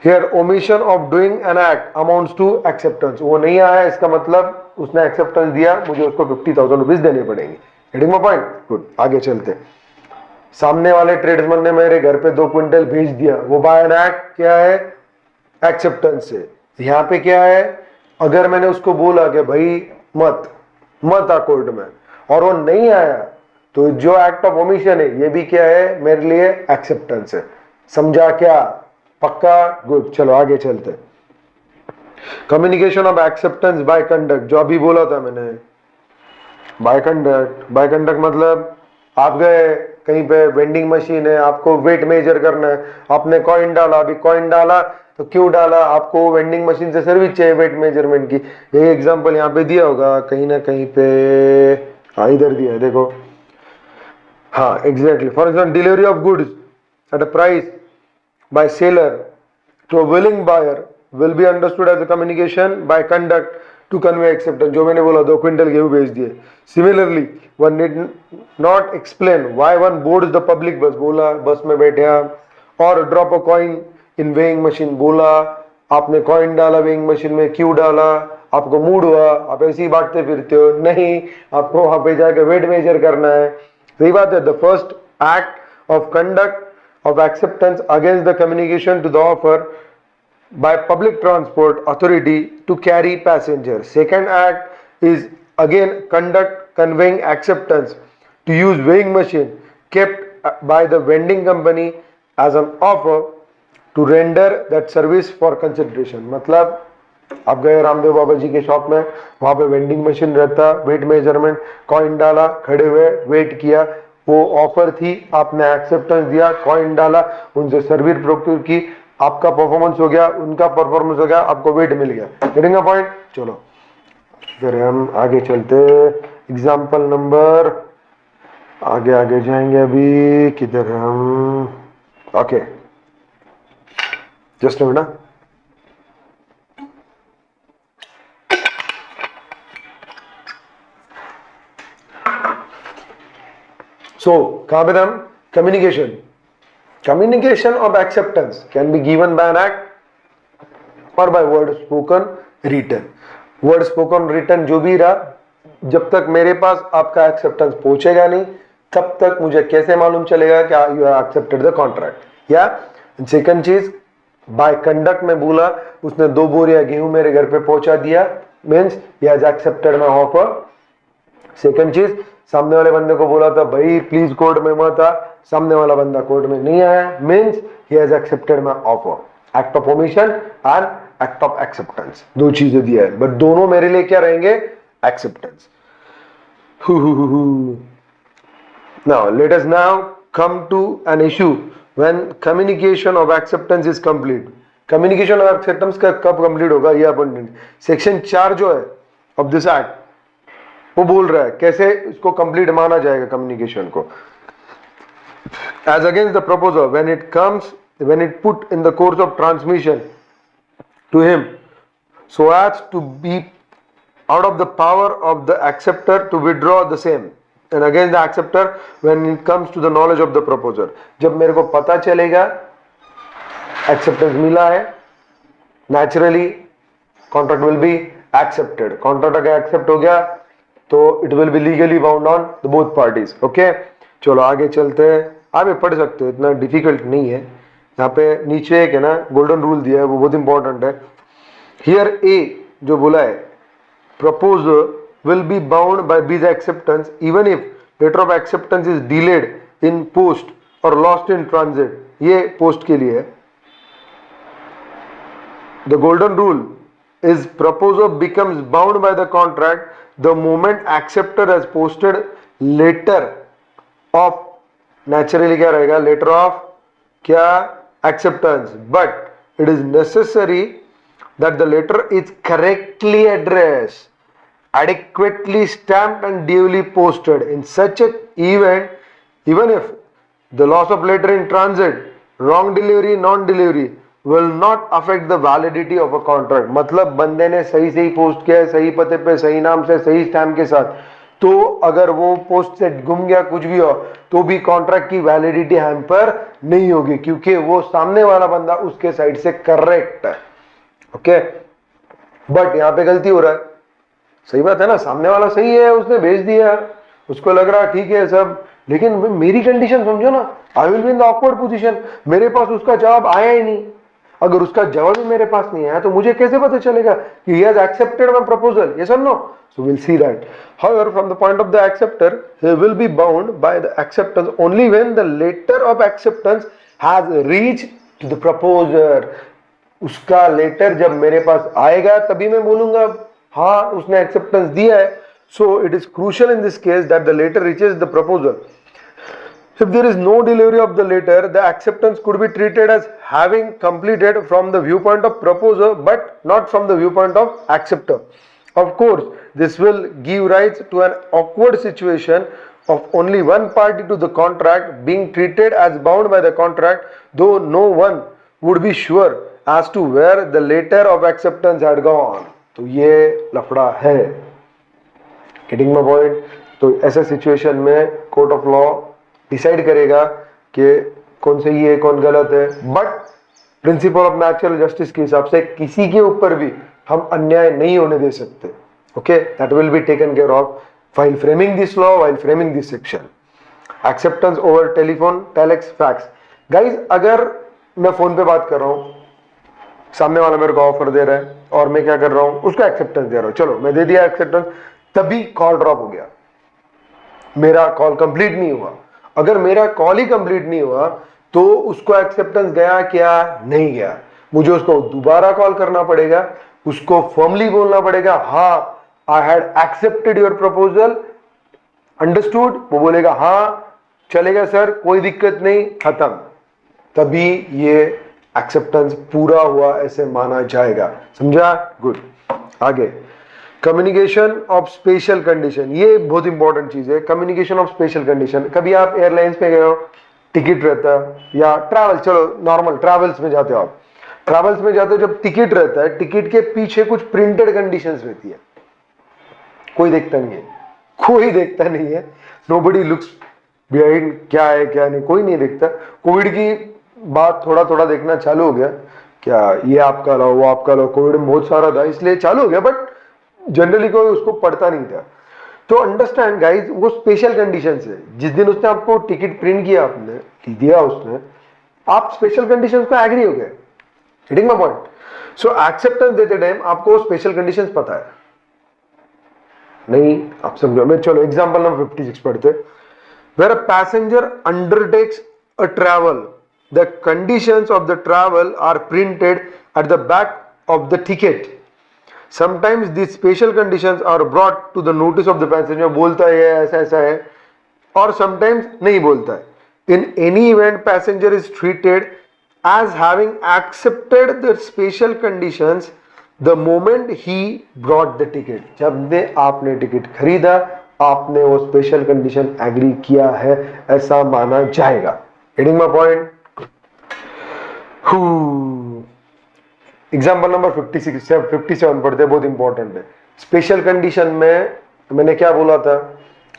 Speaker 1: Here omission of doing an act amounts to acceptance. वो नहीं आया, इसका मतलब उसने acceptance दिया, मुझे उसको 50,000 rupees देने पड़ेंगे। Getting my point? Good. आगे चलते। सामने वाले ट्रेड्समैन ने मेरे घर पे 2 क्विंटल भेज दिया, वो बाय एन एक्ट क्या है, एक्सेप्टेंस है। यहाँ पे क्या है, अगर मैंने उसको बोला कि भाई मत आ कोर्ट में, और वो नहीं आया, तो जो एक्ट ऑफ ओमिशन है ये भी क्या है, मेरे लिए एक्सेप्टेंस है। समझा क्या? पक्का? गुड। चलो आगे चलते। Communication of acceptance by conduct, जो अभी बोला था मैंने, बाय कंडक्ट मतलब आप गए कहीं पे, वेंडिंग मशीन है, आपको वेट मेजर करना है, आपने कॉइन डाला, अभी कॉइन डाला तो क्यों डाला, आपको वेंडिंग मशीन से सर्विस चाहिए वेट मेजरमेंट की। ये एग्जांपल यहाँ पे दिया होगा कहीं ना कहीं पे, हाँ इधर दिया है देखो, हाँ exactly. For example, delivery of goods at a price by seller to a willing buyer will be understood as a communication by conduct to convey acceptance. जो मैंने बोला 2 क्विंटल गेहूं भेज दिए। Similarly one need not explain why one boards the public bus, बोला bus में बैठे आप, और drop a coin in weighing machine, बोला आपने कॉइन डाला वेइंग मशीन में, क्यों डाला, आपको मूड हुआ, आप ऐसे ही बांटते फिरते हो, नहीं आपको वहां पे जाकर वेट मेजर करना है। सही बात है। The first act of conduct of acceptance against the communication to the offer by public transport authority to carry passenger. Second act is again conduct conveying acceptance to use weighing machine kept by the vending company as an offer to render that service for consideration. मतलब आप गए रामदेव बाबा जी के shop में, वहां पे vending machine रहता, weight measurement, coin डाला, खड़े हुए वेट किया, वो ऑफर थी, आपने एक्सेप्टेंस दिया, कॉइन डाला, उनसे सर्विस प्रोक्योर की, आपका परफॉर्मेंस हो गया, उनका परफॉर्मेंस हो गया, आपको वेट मिल गया। Getting a point. चलो फिर हम आगे चलते, एग्जांपल नंबर, आगे जाएंगे, अभी किधर हम, ओके जस्ट अ मिनट। सो कहां पे थे हम? Communication. Communication of acceptance can be given by an act or by word spoken written. Word spoken written जो भी रहा, जब तक मेरे पास आपका एक्सेप्टेंस पहुंचेगा नहीं, तब तक मुझे कैसे मालूम चलेगा कि you have accepted the contract. या सेकंड चीज, बाय कंडक्ट में बोला, उसने 2 बोरियां गेहूं मेरे घर पे पहुंचा दिया, means he has accepted my offer. Second चीज, सामने वाले बंदे को बोला था भाई प्लीज कोर्ट में मत आ, सामने वाला बंदा कोर्ट में नहीं आया, means he has accepted my offer. Act of omission and act of acceptance, 2 चीजें दिया है, बट दोनों मेरे लिए क्या रहेंगे? Acceptance. Now let us now come to an issue when communication of acceptance is complete. Communication of acceptance का कब complete होगा ये अपन सेक्शन 4 जो है of this act वो बोल रहा है कैसे इसको complete माना जाएगा communication को। As against the proposer when it put in the course of transmission to him so as to be out of the power of the acceptor to withdraw the same, and against the acceptor when it comes to the knowledge of the proposer। जब मेरे को पता चलेगा acceptance मिला है, naturally contract will be accepted। contract अगर accept हो गया तो it will be legally bound on the both parties। okay, चलो आगे चलते हैं, आगे पढ़ सकते हो, इतना डिफिकल्ट नहीं है। यहाँ पे नीचे एक है ना गोल्डन रूल दिया है, वो बहुत इंपॉर्टेंट है। हियर ए जो बोला है, proposer will be bound by this acceptance even if letter of acceptance is delayed in post or lost in transit। ये पोस्ट के लिए है। The golden rule is proposer becomes bound by the contract the moment acceptor has posted letter of, naturally क्या रहेगा? letter of क्या? acceptance, but it is necessary that the letter is correctly addressed, adequately stamped and duly posted। in such an event, even if the loss of letter in transit, wrong delivery, non-delivery will not affect the validity of a contract। मतलब बंदे ने सही सही post किया है, सही पते पे, सही नाम से, सही स्टैम्प के साथ, तो अगर वो पोस्ट से गुम गया कुछ भी हो तो भी कॉन्ट्रैक्ट की वैलिडिटी हैम्पर नहीं होगी, क्योंकि वो सामने वाला बंदा उसके साइड से करेक्ट है। ओके, बट यहां पे गलती हो रहा है। सही बात है ना, सामने वाला सही है, उसने भेज दिया, उसको लग रहा ठीक है सब, लेकिन मेरी कंडीशन समझो ना, I will be in the awkward position. मेरे पास उसका जवाब आया ही नहीं, अगर उसका जवाब ही मेरे पास नहीं आया तो मुझे कैसे पता चलेगा कि he has accepted my proposal? yes or no? So we'll see that. However, from the point of the acceptor, he will be bound by the acceptance only when the letter of acceptance has reached to the proposer। उसका letter जब मेरे पास आएगा तभी मैं बोलूंगा हाँ उसने acceptance दिया है। So it is crucial in this case that the letter reaches the proposer। If there is no delivery of the letter, the acceptance could be treated as having completed from the viewpoint of proposer but not from the viewpoint of acceptor। Of course, this will give rise to an awkward situation of only one party to the contract being treated as bound by the contract, though no one would be sure as to where the letter of acceptance had gone। तो ये लफड़ा है। Getting my point? तो ऐसे situation में court of law decide करेगा कि कौन सही है कौन गलत है, but principal of natural justice के हिसाब से किसी के ऊपर भी हम अन्याय नहीं होने दे सकते। Okay, that will be taken care of while framing this law, while framing this section. Acceptance over telephone, telex, fax. Guys, अगर मैं फोन पे बात कर रहा हूं, सामने वाला मेरे को ऑफर दे रहा है और मैं क्या कर रहा हूं, उसको एक्सेप्टेंस दे रहा हूं, चलो मैं दे दिया एक्सेप्टेंस, तभी कॉल ड्रॉप हो गया, मेरा कॉल कंप्लीट नहीं हुआ। अगर मेरा कॉल ही कंप्लीट नहीं हुआ तो उसको एक्सेप्टेंस गया क्या? नहीं गया। मुझे उसको दोबारा कॉल करना पड़ेगा, उसको फर्मली बोलना पड़ेगा हाँ I had accepted your proposal, understood. वो बोलेगा हाँ चलेगा सर, कोई दिक्कत नहीं, खत्म। तभी ये एक्सेप्टेंस पूरा हुआ ऐसे माना जाएगा। समझा? गुड। आगे, कम्युनिकेशन ऑफ स्पेशल कंडीशन, ये बहुत इंपॉर्टेंट चीज है। कम्युनिकेशन ऑफ स्पेशल कंडीशन, कभी आप एयरलाइंस पे गए हो, टिकट रहता है, या ट्रैवल, चलो नॉर्मल ट्रैवल्स में जाते हो, आप ट्रैवल्स में जाते हो, जब टिकट रहता है, टिकट के पीछे कुछ प्रिंटेड कंडीशंस रहती है, कोई देखता नहीं है, कोई देखता नहीं है, नोबडी लुक्स बिहाइंड क्या है क्या नहीं, कोई नहीं देखता। कोविड की बात थोड़ा थोड़ा देखना चालू हो गया, क्या ये आपका लो, वो आपका लो, कोविड में बहुत सारा था इसलिए चालू हो गया, बट जनरली कोई उसको पढ़ता नहीं था। तो अंडरस्टैंड गाइज, वो स्पेशल कंडीशन है। जिस दिन उसने आपको टिकट प्रिंट किया, आपने दिया, उसने, आप स्पेशल कंडीशन को एग्री हो गए, getting my point? So acceptance देते टाइम आपको स्पेशल कंडीशंस पता है नहीं? आप समझो। मैं चलो एग्जांपल नंबर 56 पढ़ते। Where a passenger undertakes a travel, the conditions of the travel are printed at the back of the ticket. Sometimes these special conditions are brought to the notice of the passenger. बोलता है ऐसा ऐसा है, और sometimes नहीं बोलता है। In any event passenger is treated as having accepted the special conditions the moment he brought the ticket। जब आपने टिकट खरीदा, आपने वो स्पेशल कंडीशन एग्री किया है, ऐसा माना जाएगा। Getting my point? Example number 57 पढ़ते, बहुत इंपॉर्टेंट है। स्पेशल कंडीशन में मैंने क्या बोला था?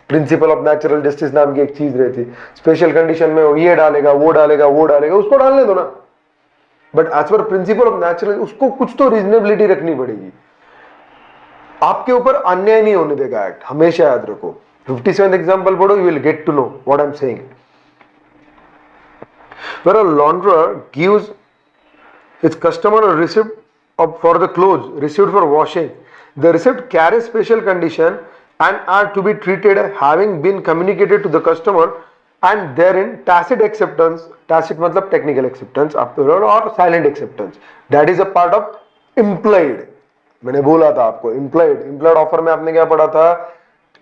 Speaker 1: प्रिंसिपल ऑफ नेचुरल जस्टिस नाम की एक चीज रहती। स्पेशल कंडीशन में वो ये डालेगा, वो डालेगा, वो डालेगा, उसको डालने दो ना। But as per principle of natural उसको कुछ तो रीजनेबिलिटी रखनी पड़ेगी। आपके ऊपर अन्याय नहीं होने देगा एक्ट, हमेशा याद रखो। 57 एग्जाम्पल पढ़ो, you will get to know what I am saying. Where a launderer gives its customer a receipt for the clothes received for washing, the receipt carries special condition and are to be treated having been communicated to the customer and therein tacit acceptance, tacit मतलब technical acceptance और silent acceptance, that is a part of implied। मैंने बोला था आपको implied offer में आपने क्या पढ़ा था?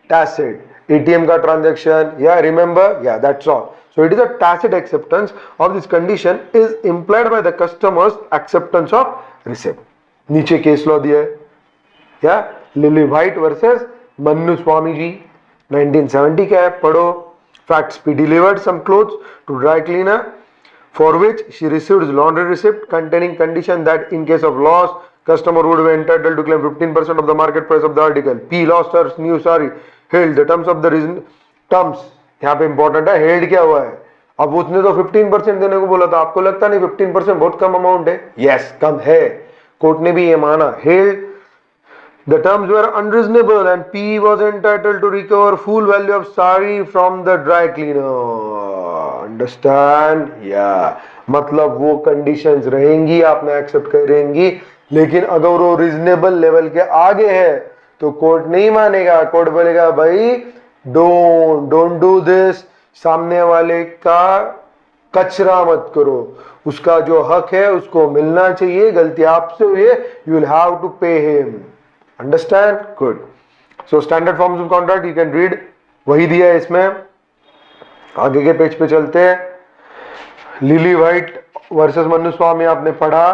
Speaker 1: tacit ATM का transaction, yeah, remember, yeah, that's all। So it is a tacit acceptance of this condition is implied by the customer's acceptance of receipt। नीचे केस लॉ दिया है क्या? Lily white versus Mannu Swami ji, 1970 का है, पढ़ो। Facts, be delivered some clothes to dry cleaner for which she received laundry receipt containing condition that in case of loss customer would be entitled to claim 15% of the market price of the article। P lost her new sari, held the terms of the reason, terms यहाँ पे important है, held क्या हुआ है? अब उसने तो 15% देने को बोला था, आपको लगता नहीं 15% बहुत कम अमाउंट है? यस, कम है। कोर्ट ने भी ये माना, held the terms were unreasonable and P was entitled to recover full value of sari from the dry cleaner। Understand? Yeah, मतलब वो कंडीशंस रहेंगी, आपने एक्सेप्ट करेंगी, लेकिन अगर वो रीजनेबल लेवल के आगे है तो कोर्ट नहीं मानेगा। कोर्ट बोलेगा भाई डोंट डू दिस, सामने वाले का कचरा मत करो, उसका जो हक है उसको मिलना चाहिए, गलती आपसे हुई है, you will have to pay him. Understand? Good. So standard forms of contract you can read, वही दिया है इसमें। आगे के पेज पे चलते हैं। लिली व्हाइट वर्सेस मन्नू स्वामी आपने पढ़ा।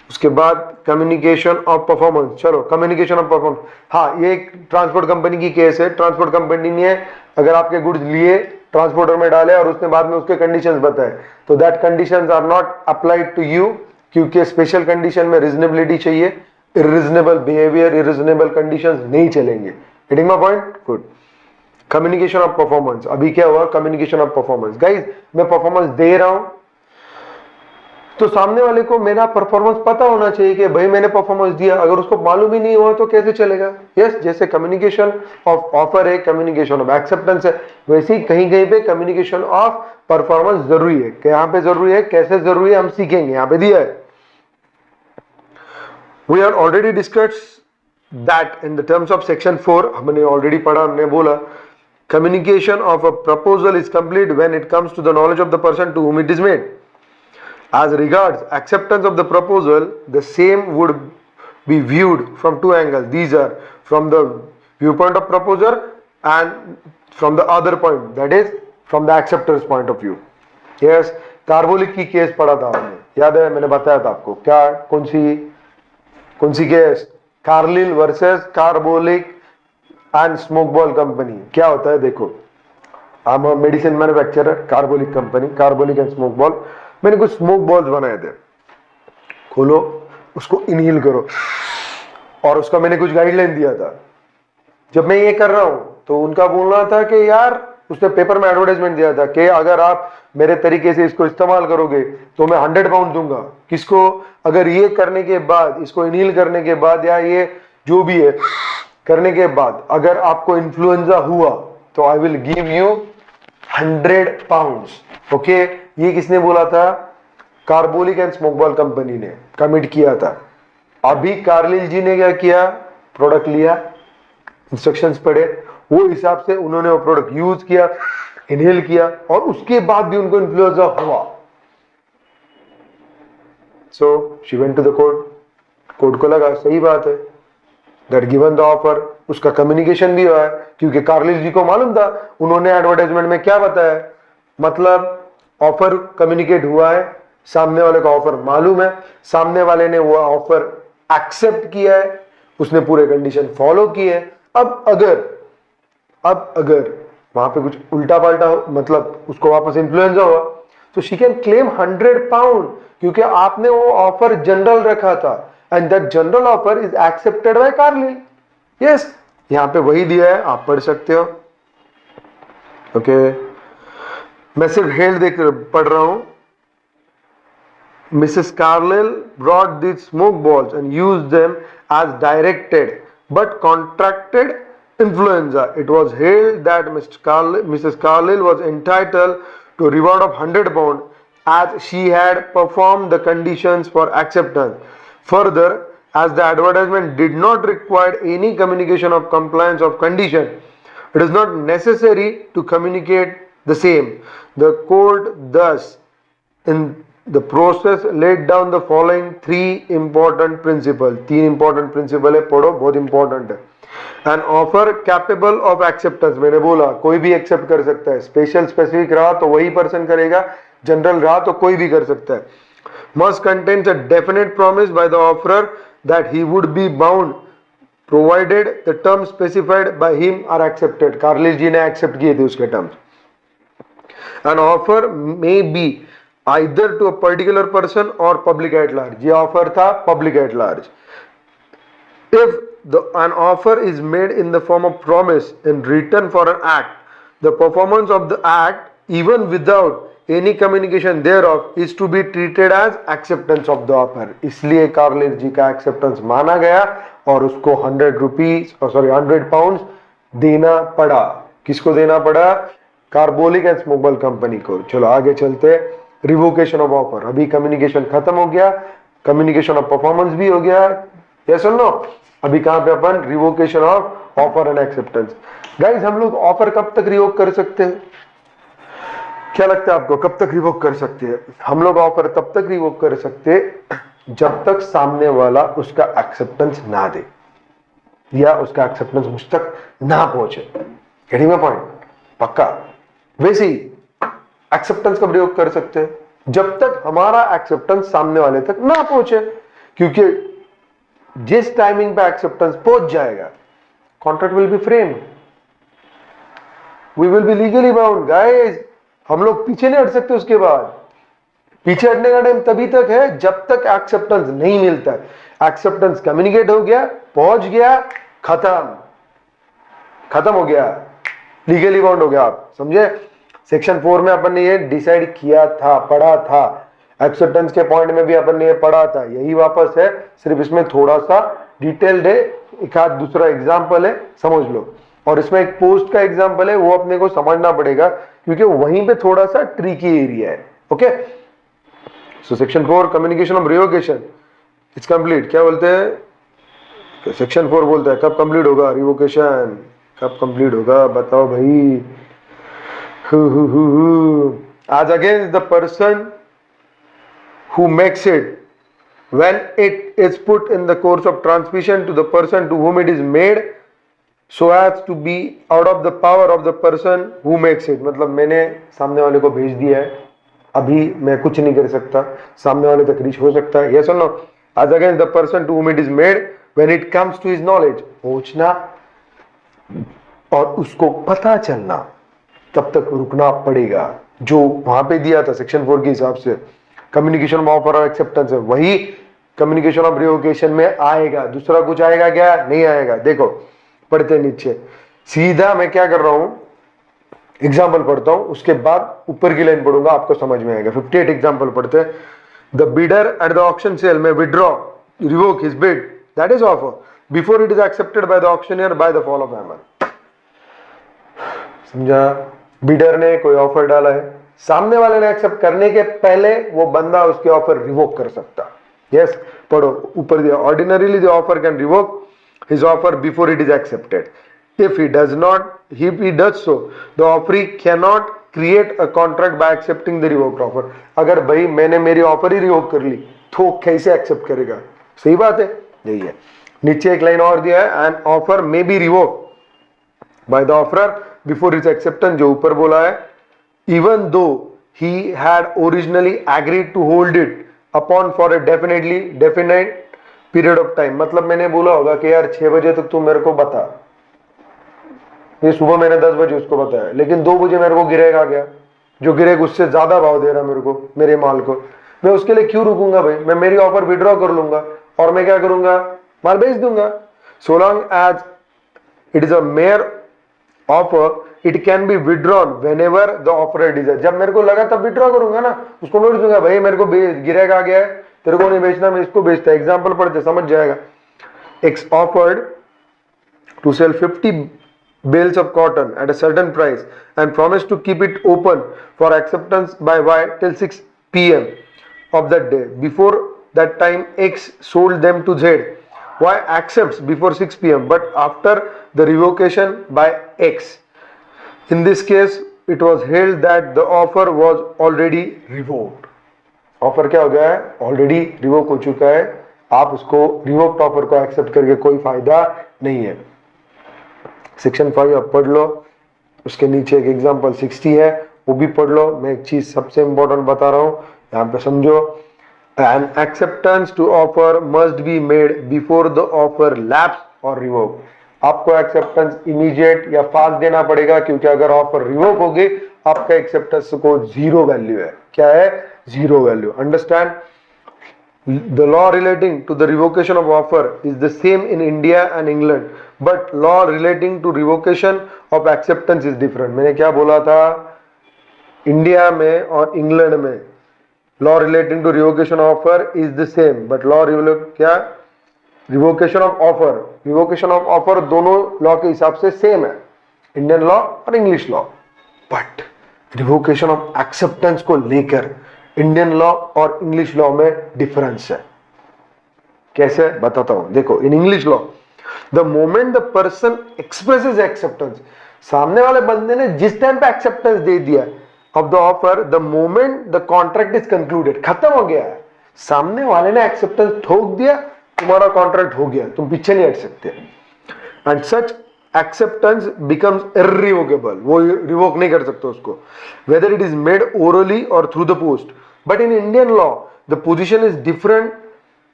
Speaker 1: उसके बाद कम्युनिकेशन ऑफ परफॉर्मेंस। चलो कम्युनिकेशन ऑफ परफॉर्मेंस, हाँ ये एक ट्रांसपोर्ट कंपनी की केस है। ट्रांसपोर्ट कंपनी ने अगर आपके गुड्स लिए ट्रांसपोर्टर में डाले और उसने बाद में उसके कंडीशंस बताए, तो that conditions are not applied to you, क्योंकि स्पेशल कंडीशन में रीजनेबिलिटी चाहिए। इरिजनेबल बिहेवियर, इरिजनेबल कंडीशंस नहीं चलेंगे। Getting my point? Good. Communication of performance, अभी क्या हुआ? Communication of performance. गाइस मैं परफॉर्मेंस दे रहा हूं तो सामने वाले को मेरा परफॉर्मेंस पता होना चाहिए कि भाई मैंने परफॉर्मेंस दिया। अगर उसको मालूम ही नहीं हुआ तो कैसे चलेगा? यस, जैसे कम्युनिकेशन ऑफ ऑफर है, कम्युनिकेशन ऑफ एक्सेप्टेंस है, वैसे ही कहीं कहीं पे कम्युनिकेशन ऑफ परफॉर्मेंस जरूरी है। यहाँ पे जरूरी है, कैसे जरूरी है हम सीखेंगे, यहाँ पे दिया है। We are already discuss that in the terms of section 4, हमने ऑलरेडी पढ़ा, हमने बोला communication of a proposal is complete when it comes to the knowledge of the person to whom it is made। As regards acceptance of the proposal, the same would be viewed from two angles। These are from the viewpoint of proposer and from the other point, that is from the acceptor's point of view। Yes, carbolic की case पढ़ा था हमने, याद है? मैंने बताया था आपको क्या, कौन सी केस? Carlill versus Carbolic and smoke ball company. क्या होता है देखो, हम medicine manufacturer, Carbolic company, Carbolic and smoke ball. मैंने कुछ स्मोक बॉल्स बनाए थे, खोलो उसको इनहेल करो, और उसका मैंने कुछ गाइडलाइन दिया था। जब मैं ये कर रहा हूं तो उनका बोलना था कि यार, उसने पेपर में एडवर्टाइजमेंट दिया था कि अगर आप मेरे तरीके से इसको इस्तेमाल करोगे तो मैं 100 पाउंड दूंगा। किसको? अगर ये करने के बाद, इसको इनहेल करने के बाद, या ये जो भी है करने के बाद अगर आपको इन्फ्लुएंजा हुआ तो I will give you £100. Okay, ये किसने बोला था? कार्बोलिक एंड स्मोकबॉल कंपनी ने कमिट किया था। अभी कार्लिल जी ने क्या किया? प्रोडक्ट लिया, इंस्ट्रक्शंस पढ़े, वो हिसाब से उन्होंने वो प्रोडक्ट यूज किया, इनहेल किया, और उसके बाद भी उनको इन्फ्लुएंजा हुआ। So she went to the court, court को लगा सही बात है, दैट गिवन द ऑफर, उसका कम्युनिकेशन भी हुआ है, क्योंकि कार्लिल जी को मालूम था, उन्होंने एडवर्टाइजमेंट में क्या बताया, मतलब ऑफर कम्युनिकेट हुआ है, सामने वाले का ऑफर मालूम है, सामने वाले ने वो ऑफर एक्सेप्ट किया है, उसने पूरे कंडीशन फॉलो किए। अब अगर वहां पे कुछ उल्टा पाल्टा, मतलब उसको वापस इन्फ्लुएंजा हुआ, तो शी कैन क्लेम £100, क्योंकि आपने वो ऑफर जनरल रखा था, and that general offer is accepted bye Carlill. Yes, यहां पे वही दिया है, आप पढ़ सकते हो। ओके, मैं सिर्फ हेड पढ़ रहा हूं। Mrs. Carlyle brought these smoke balls and used them as directed, but contracted influenza. It was held that Mrs. Carlyle was entitled to a reward of £100 as she had performed the conditions for acceptance. Further, as the advertisement did not require any communication of compliance of condition, it is not necessary to communicate the same. The court thus, in the process, laid down the following three important principles. तीन important principle है, पढ़ो, बहुत important है। An offer capable of acceptance, मैंने बोला कोई भी accept कर सकता है, स्पेशल स्पेसिफिक रहा तो वही पर्सन करेगा, जनरल रहा तो कोई भी कर सकता है। Must contains a definite promise by the offerer that he would be bound provided the terms specified by him are accepted. Carlill ji ने accept किए थे उसके terms. An offer may be either to a particular person or public at large. ये offer था public at large. If an offer is made in the form of promise in return for an act, the performance of the act, even without any communication thereof, is to be treated as acceptance of the offer. इसलिए Carlill जी का acceptance माना गया और उसको £100 देना पड़ा। किसको देना पड़ा? कार्बोलिक एंड स्मोकबॉल कंपनी को। चलो आगे चलते। रिवोकेशन ऑफ ऑफर, अभी कम्युनिकेशन खत्म हो गया, कम्युनिकेशन ऑफ परफॉर्मेंस भी हो गया, यस और नो? अभी कहां पे अपन? Revocation of offer and acceptance. Guys, हम लोग ऑफर कब तक रिवोक कर सकते हैं? क्या लगता है आपको, कब तक रिवोक कर सकते हैं? हम लोग ऑफर तब तक रिवोक कर सकते जब तक सामने वाला उसका एक्सेप्टेंस ना दे, या उसका एक्सेप्टेंस मुझ तक ना पहुंचे। Getting my point? पक्का? वैसे ही एक्सेप्टेंस कब प्रयोग कर सकते हैं? जब तक हमारा एक्सेप्टेंस सामने वाले तक ना पहुंचे, क्योंकि जिस टाइमिंग पे एक्सेप्टेंस पहुंच जाएगा, contract will be framed, we will be legally bound. Guys, हम लोग पीछे नहीं हट सकते। उसके बाद पीछे हटने का टाइम तभी तक है जब तक एक्सेप्टेंस नहीं मिलता है। एक्सेप्टेंस कम्युनिकेट हो गया, पहुंच गया, खत्म हो गया, लीगली बाउंड हो गया। आप समझे? सेक्शन 4 में अपन ने ये डिसाइड किया था, पढ़ा था। एक्सेप्टेंस के पॉइंट में भी अपन ने ये पढ़ा था, यही वापस है, सिर्फ इसमें थोड़ा सा डिटेल्ड है, एक आध दूसरा एग्जाम्पल है, समझ लो। और इसमें एक पोस्ट का एग्जाम्पल है, वो अपने को समझना पड़ेगा, क्योंकि वहीं पे थोड़ा सा ट्रिकी एरिया है। Okay, so section 4 communication of revocation it's complete. क्या बोलते हैं? सेक्शन 4 बोलता है कब कंप्लीट होगा रिवोकेशन, कब कंप्लीट होगा बताओ भाई। As against the person who makes it when it is put in the course of transmission to the person to whom it is made, so as to be out of the power of the person who makes it. मतलब मैंने सामने वाले को भेज दिया है, अभी मैं कुछ नहीं कर सकता, सामने वाले तक रीच हो सकता है, yes or no? As against the person to whom it is made when it comes to his knowledge, पहुंचना और उसको पता चलना, तब तक रुकना पड़ेगा। जो वहां पे दिया था सेक्शन 4 के हिसाब से, कम्युनिकेशन ऑफ ऑफर और एक्सेप्टेंस है, वही कम्युनिकेशन ऑफ रिवोकेशन में आएगा। दूसरा कुछ आएगा क्या? नहीं आएगा। देखो पढ़ते नीचे, सीधा मैं क्या कर रहा हूं, एग्जाम्पल पढ़ता हूं, उसके बाद ऊपर की लाइन पढ़ूंगा, आपको समझ में आएगा। 58 एग्जाम्पल पढ़ते हैं। The bidder at the auction sale में withdraw, revoke his bid, that is offer, before it is accepted by the auctioneer by the fall of hammer. समझा? बिडर ने कोई ऑफर डाला है, सामने वाले ने एक्सेप्ट करने के पहले वो बंदा उसके ऑफर रिवोक कर सकता। यस, पढ़ो ऊपर दिया, ordinarily the offer can revoke his offer before it is accepted. If he does not, if he does so, the offeree cannot create a contract by accepting the revoked offer. अगर भाई मैंने मेरी offer ही revoke कर ली तो कैसे accept करेगा? सही बात है, यही है। नीचे एक लाइन और दिया है, an offer may be revoke by the offeror before it's acceptance, जो ऊपर बोला है, even though he had originally agreed to hold it upon for a definite period of time। मतलब मैंने बोला होगा कि यार 6 बजे तक तू मेरे को बता, ये सुबह मैंने 10 बजे उसको बताया, लेकिन 2 बजे मेरे को गिराक आ गया, जो गिराक उससे ज्यादा भाव दे रहा मेरे को, मेरे माल को, मैं उसके लिए क्यों रुकूंगा भाई? मैं मेरी ऑफर विड्रॉ कर लूंगा और मैं क्या करूंगा, माल बेच दूंगा। So long as it is a mere offer it can be withdrawn whenever the offer desire. जब मेरे को लगा तब विड्रॉ करूंगा ना, उसको बेच दूंगा। भाई मेरे को गिराक आ गया है, तेरे को नहीं बेचना, मैं इसको बेचता। एग्जाम्पल पढ़ते समझ जाएगा। X offered to sell 50 bales of cotton at a certain price and promised to keep it open for acceptance by Y till 6 p.m. of that day. Before that time, X sold them to Z. Y accepts before 6 p.m. but after the revocation by X. In this case, it was held that the offer was already revoked. Offer क्या हो गया है? Already revoke हो चुका है। आप उसको revoked offer को एक्सेप्ट करके कोई फायदा नहीं है। सेक्शन 5 आप पढ़ लो, उसके नीचे एक एग्जांपल 60 है, वो भी पढ़ लो। मैं एक चीज सबसे इंपॉर्टेंट बता रहा हूं, यहाँ पे समझो। An acceptance to offer must be made before the offer lapse और रिवोक। आपको एक्सेप्टेंस इमीडिएट या फास्ट देना पड़ेगा, क्योंकि अगर ऑफर रिवोक होगी आपका एक्सेप्टेंस को 0 वैल्यू है। क्या है? 0 value. Understand? The law relating to the revocation of offer is the same in India and England, but law relating to revocation of acceptance is different। मैंने क्या बोला था? इंडिया में और इंग्लैंड में law relating to revocation of offer is the same, but law क्या? Revocation of offer, revocation of offer दोनों law के हिसाब से सेम है, इंडियन लॉ और English law. But revocation of acceptance को लेकर इंडियन लॉ और इंग्लिश लॉ में डिफरेंस है। कैसे? बताता हूं। देखो, in English law the moment the person expresses acceptance, सामने वाले बंदे ने जिस टाइम पे एक्सेप्टेंस दे दिया of the offer, the moment the contract is concluded, खत्म हो गया है। सामने वाले ने एक्सेप्टेंस ठोक दिया, तुम्हारा कॉन्ट्रैक्ट हो गया, तुम पीछे नहीं हट सकते। And such acceptance becomes irrevocable, वो रिवोक नहीं कर सकते उसको, whether it is made orally or through the post। but in Indian law the position is different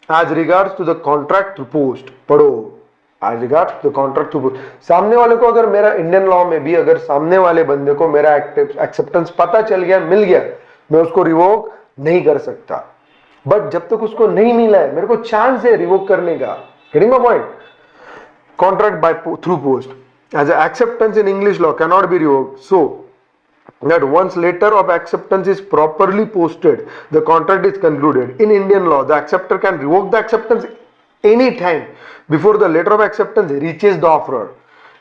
Speaker 1: as regards to the contract through post। पढ़ो, as regards to the contract through post। सामने वाले को अगर मेरा Indian law में भी अगर सामने वाले बंदे को मेरा एक्सेप्टेंस पता चल गया, मिल गया, मैं उसको रिवोक नहीं कर सकता। बट जब तक उसको नहीं मिला है, मेरे को चांस है रिवोक करने का। Getting my point? Contract by through post as an acceptance in English law cannot be revoked, so that once letter of acceptance is properly posted, the contract is concluded. In Indian law, the acceptor can revoke the acceptance any time before the letter of acceptance reaches the offerer.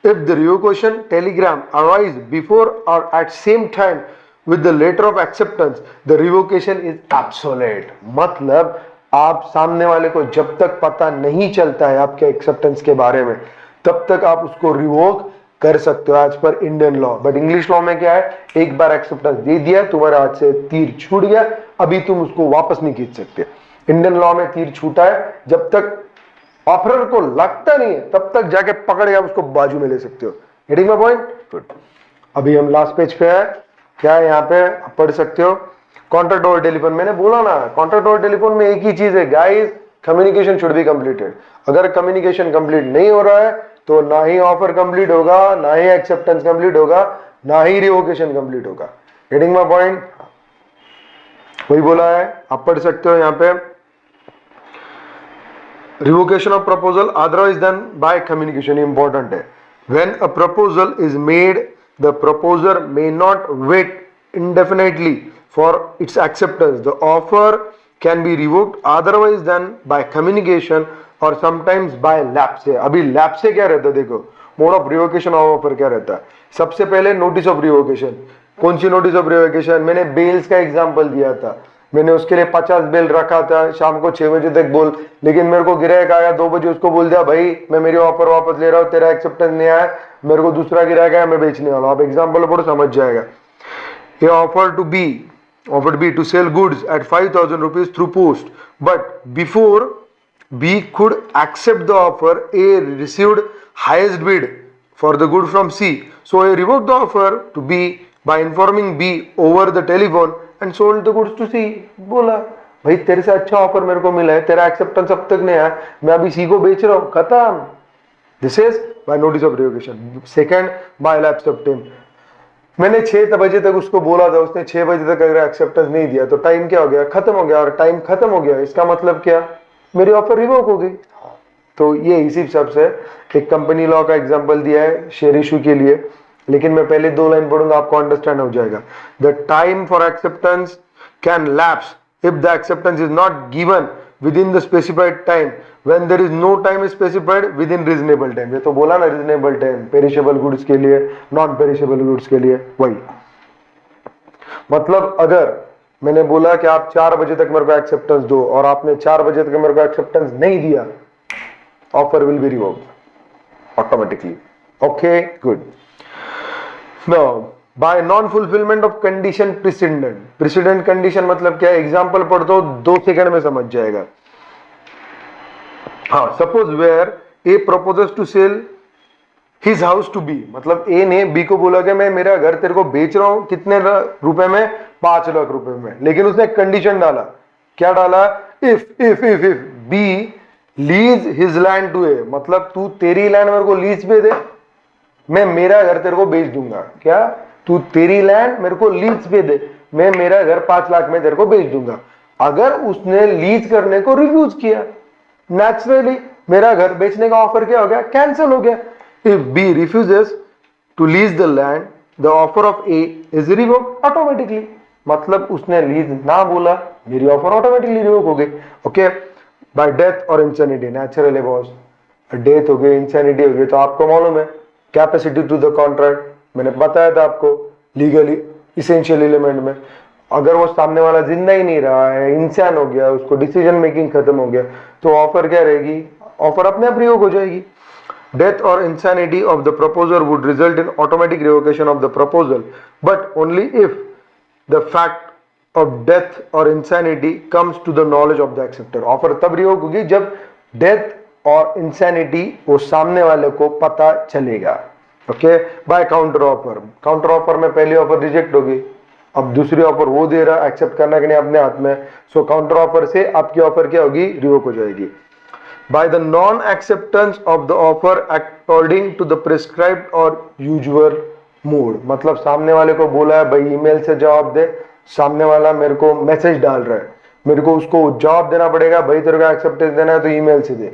Speaker 1: If the revocation telegram arrives before or at same time with the letter of acceptance, the revocation is absolute। मतलब आप सामने वाले को जब तक पता नहीं चलता है आपके एक्सेप्टेंस के बारे में, तब तक आप उसको रिवोक कर सकते हो as per Indian law. But English law में क्या है? एक बार एक्सेप्टेंस दे दिया, तुम्हारे हाथ से तीर छूट गया, अभी तुम उसको वापस नहीं खींच सकते। इंडियन लॉ में तीर छूटा है, जब तक ऑफरर को लगता नहीं है तब तक जाके पकड़ के आप उसको बाजू में ले सकते हो। Getting my point? गुड। अभी हम लास्ट पेज पे है, क्या है यहाँ पे पढ़ सकते हो? Contract over telephone. मैंने बोला ना, कॉन्ट्रैक्ट ओवर टेलीफोन में एक ही चीज है guys, communication should be completed. अगर कम्युनिकेशन कंप्लीट नहीं हो रहा है तो ना ही ऑफर कंप्लीट होगा, ना ही एक्सेप्टेंस कंप्लीट होगा, ना ही रिवोकेशन कंप्लीट होगा। Getting my point? वही बोला है, आप पढ़ सकते हो यहाँ पे। Revocation of proposal otherwise than by communication important है। When a proposal is made, the proposer may not wait indefinitely for its acceptance. The offer can be revoked otherwise than by communication or sometimes by lapse। अभी lapse क्या रहता है? देखो, mode of revocation of offer क्या रहता है? सबसे पहले नोटिस ऑफ रिवोकेशन। कौन सी नोटिस ऑफ रिवोकेशन? मैंने बेल्स का एग्जांपल दिया था, मैंने उसके लिए 50 बेल रखा था, शाम को 6 बजे तक बोल, लेकिन मेरे को ग्राहक आया 2 बजे, उसको बोल दिया भाई मैं मेरी ऑफर वापस ले रहा हूँ, तेरा एक्सेप्टेंस नहीं आया, मेरे को दूसरा ग्राहक आया, मैं बेचने वाला हूँ। आप एग्जाम्पल पढ़ो समझ जाएगा। ये offered B to sell goods at 5,000 rupees through post, but before B could accept the offer, A received highest bid for the good from C. So A revoked the offer to B by informing B over the telephone and sold the goods to C. बोला भाई तेरे से अच्छा offer मेरे को मिला है, तेरा एक्सेप्टेंस अब तक नहीं आया, मैं अभी सी को बेच रहा हूँ, खत्म। This is by notice of revocation. Second, by lapse of time. मैंने 6 बजे तक उसको बोला था, उसने 6 बजे तक अगर एक्सेप्टेंस नहीं दिया तो टाइम क्या हो गया? खत्म हो गया। और टाइम खत्म हो गया इसका मतलब क्या? मेरी ऑफर रिवोक हो गई। तो ये इसी हिसाब से एक कंपनी लॉ का एग्जांपल दिया है शेयर इशू के लिए, लेकिन मैं पहले 2 लाइन पढ़ूंगा, आपको अंडरस्टैंड हो जाएगा। The time for acceptance can lapse if the acceptance is not given within the specified time, when there is no time specified within reasonable time। ये तो बोला ना reasonable time, perishable goods के लिए, non perishable goods के लिए, वही मतलब अगर मैंने बोला कि आप 4 बजे तक मेरे को एक्सेप्टेंस दो और आपने 4 बजे तक मेरे को एक्सेप्टेंस नहीं दिया, offer will be revoked automatically. Okay good. Now bye non fulfilment of condition president. President condition मतलब क्या है? एग्जांपल पढ़ दो, 2 सेकंड में समझ जाएगा। हाँ, suppose where A proposes to sell his house to B, मतलब ए ने बी को बोला कि मैं मेरा घर तेरे को बेच रहा हूं, कितने रुपए में? 5 लाख रुपए में। लेकिन उसने कंडीशन डाला, क्या डाला? If B lease his land to A, मतलब तू तेरी लैंड मेरे को लीज पे दे, मैं मेरा घर तेरे को बेच दूंगा। क्या? तू तेरी लैंड मेरे को लीज पे दे, मैं मेरा घर 5 लाख में तेरे को बेच दूंगा। अगर उसने लीज करने को रिफ्यूज किया, नेचुरली मेरा घर बेचने का ऑफर क्या हो गया? कैंसिल हो गया। If B refuses to lease the land, the offer of A is revoked automatically. मतलब उसने लीज ना बोला, मेरी ऑफर ऑटोमेटिकली रिवोक हो गई। Okay. Bye death or insanity, naturally boss death हो गई, इंसैनिटी हो गई, तो आपको मालूम है कैपेसिटी टू द कॉन्ट्रैक्ट, मैंने बताया था आपको लीगली इसेंशियल एलिमेंट में, अगर वो सामने वाला जिंदा ही नहीं रहा है, इंसान हो गया, उसको डिसीजन मेकिंग खत्म हो गया, तो ऑफर क्या रहेगी? ऑफर अपने आप रिवोक हो जाएगी। Death or insanity of the proposer would result in automatic revocation of the proposal, but only if the fact of death or insanity comes to the knowledge of the acceptor. Offer तब revoke होगी जब death or insanity वो सामने वाले को पता चलेगा। Okay. By counter offer, counter offer में पहली ऑफर रिजेक्ट होगी, अब दूसरी ऑफर वो दे रहा, एक्सेप्ट करना कि नहीं अपने हाथ में, सो काउंटर ऑफर से आपकी ऑफर क्या होगी? रिवोक हो जाएगी। By the non acceptance of the offer according to the prescribed और यूजुअल मोड, मतलब सामने वाले को बोला है भाई ईमेल से जवाब दे, सामने वाला मेरे को मैसेज डाल रहा है, मेरे को उसको जवाब देना पड़ेगा, भाई तेरे को एक्सेप्टेंस देना है तो ईमेल से दे,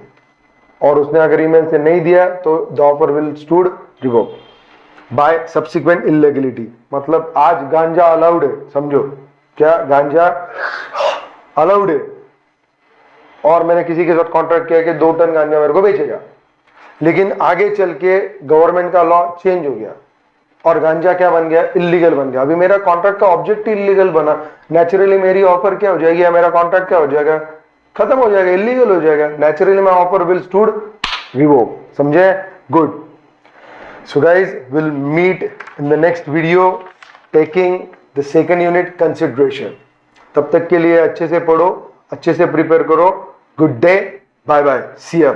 Speaker 1: और उसने अगर ईमेल से नहीं दिया तो the offer will stood revoke. By subsequent illegality, मतलब आज गांजा अलाउड है, समझो क्या? गांजा अलाउड है और मैंने किसी के साथ कॉन्ट्रैक्ट किया कि 2 टन गांजा मेरे को बेचेगा, लेकिन आगे चल के गवर्नमेंट का लॉ चेंज हो गया और गांजा क्या बन गया? इलीगल बन गया। अभी मेरा कॉन्ट्रैक्ट का ऑब्जेक्ट इलीगल बना, नेचुरली मेरी ऑफर क्या हो जाएगी या मेरा कॉन्ट्रैक्ट क्या हो जाएगा? खत्म हो जाएगा, इलीगल हो जाएगा। Naturally my offer will stood revoke. समझे? Good. So guys, we'll meet in the next video taking the second unit consideration. तब तक के लिए अच्छे से पढ़ो, अच्छे से प्रिपेयर करो। Good day, bye bye, see you.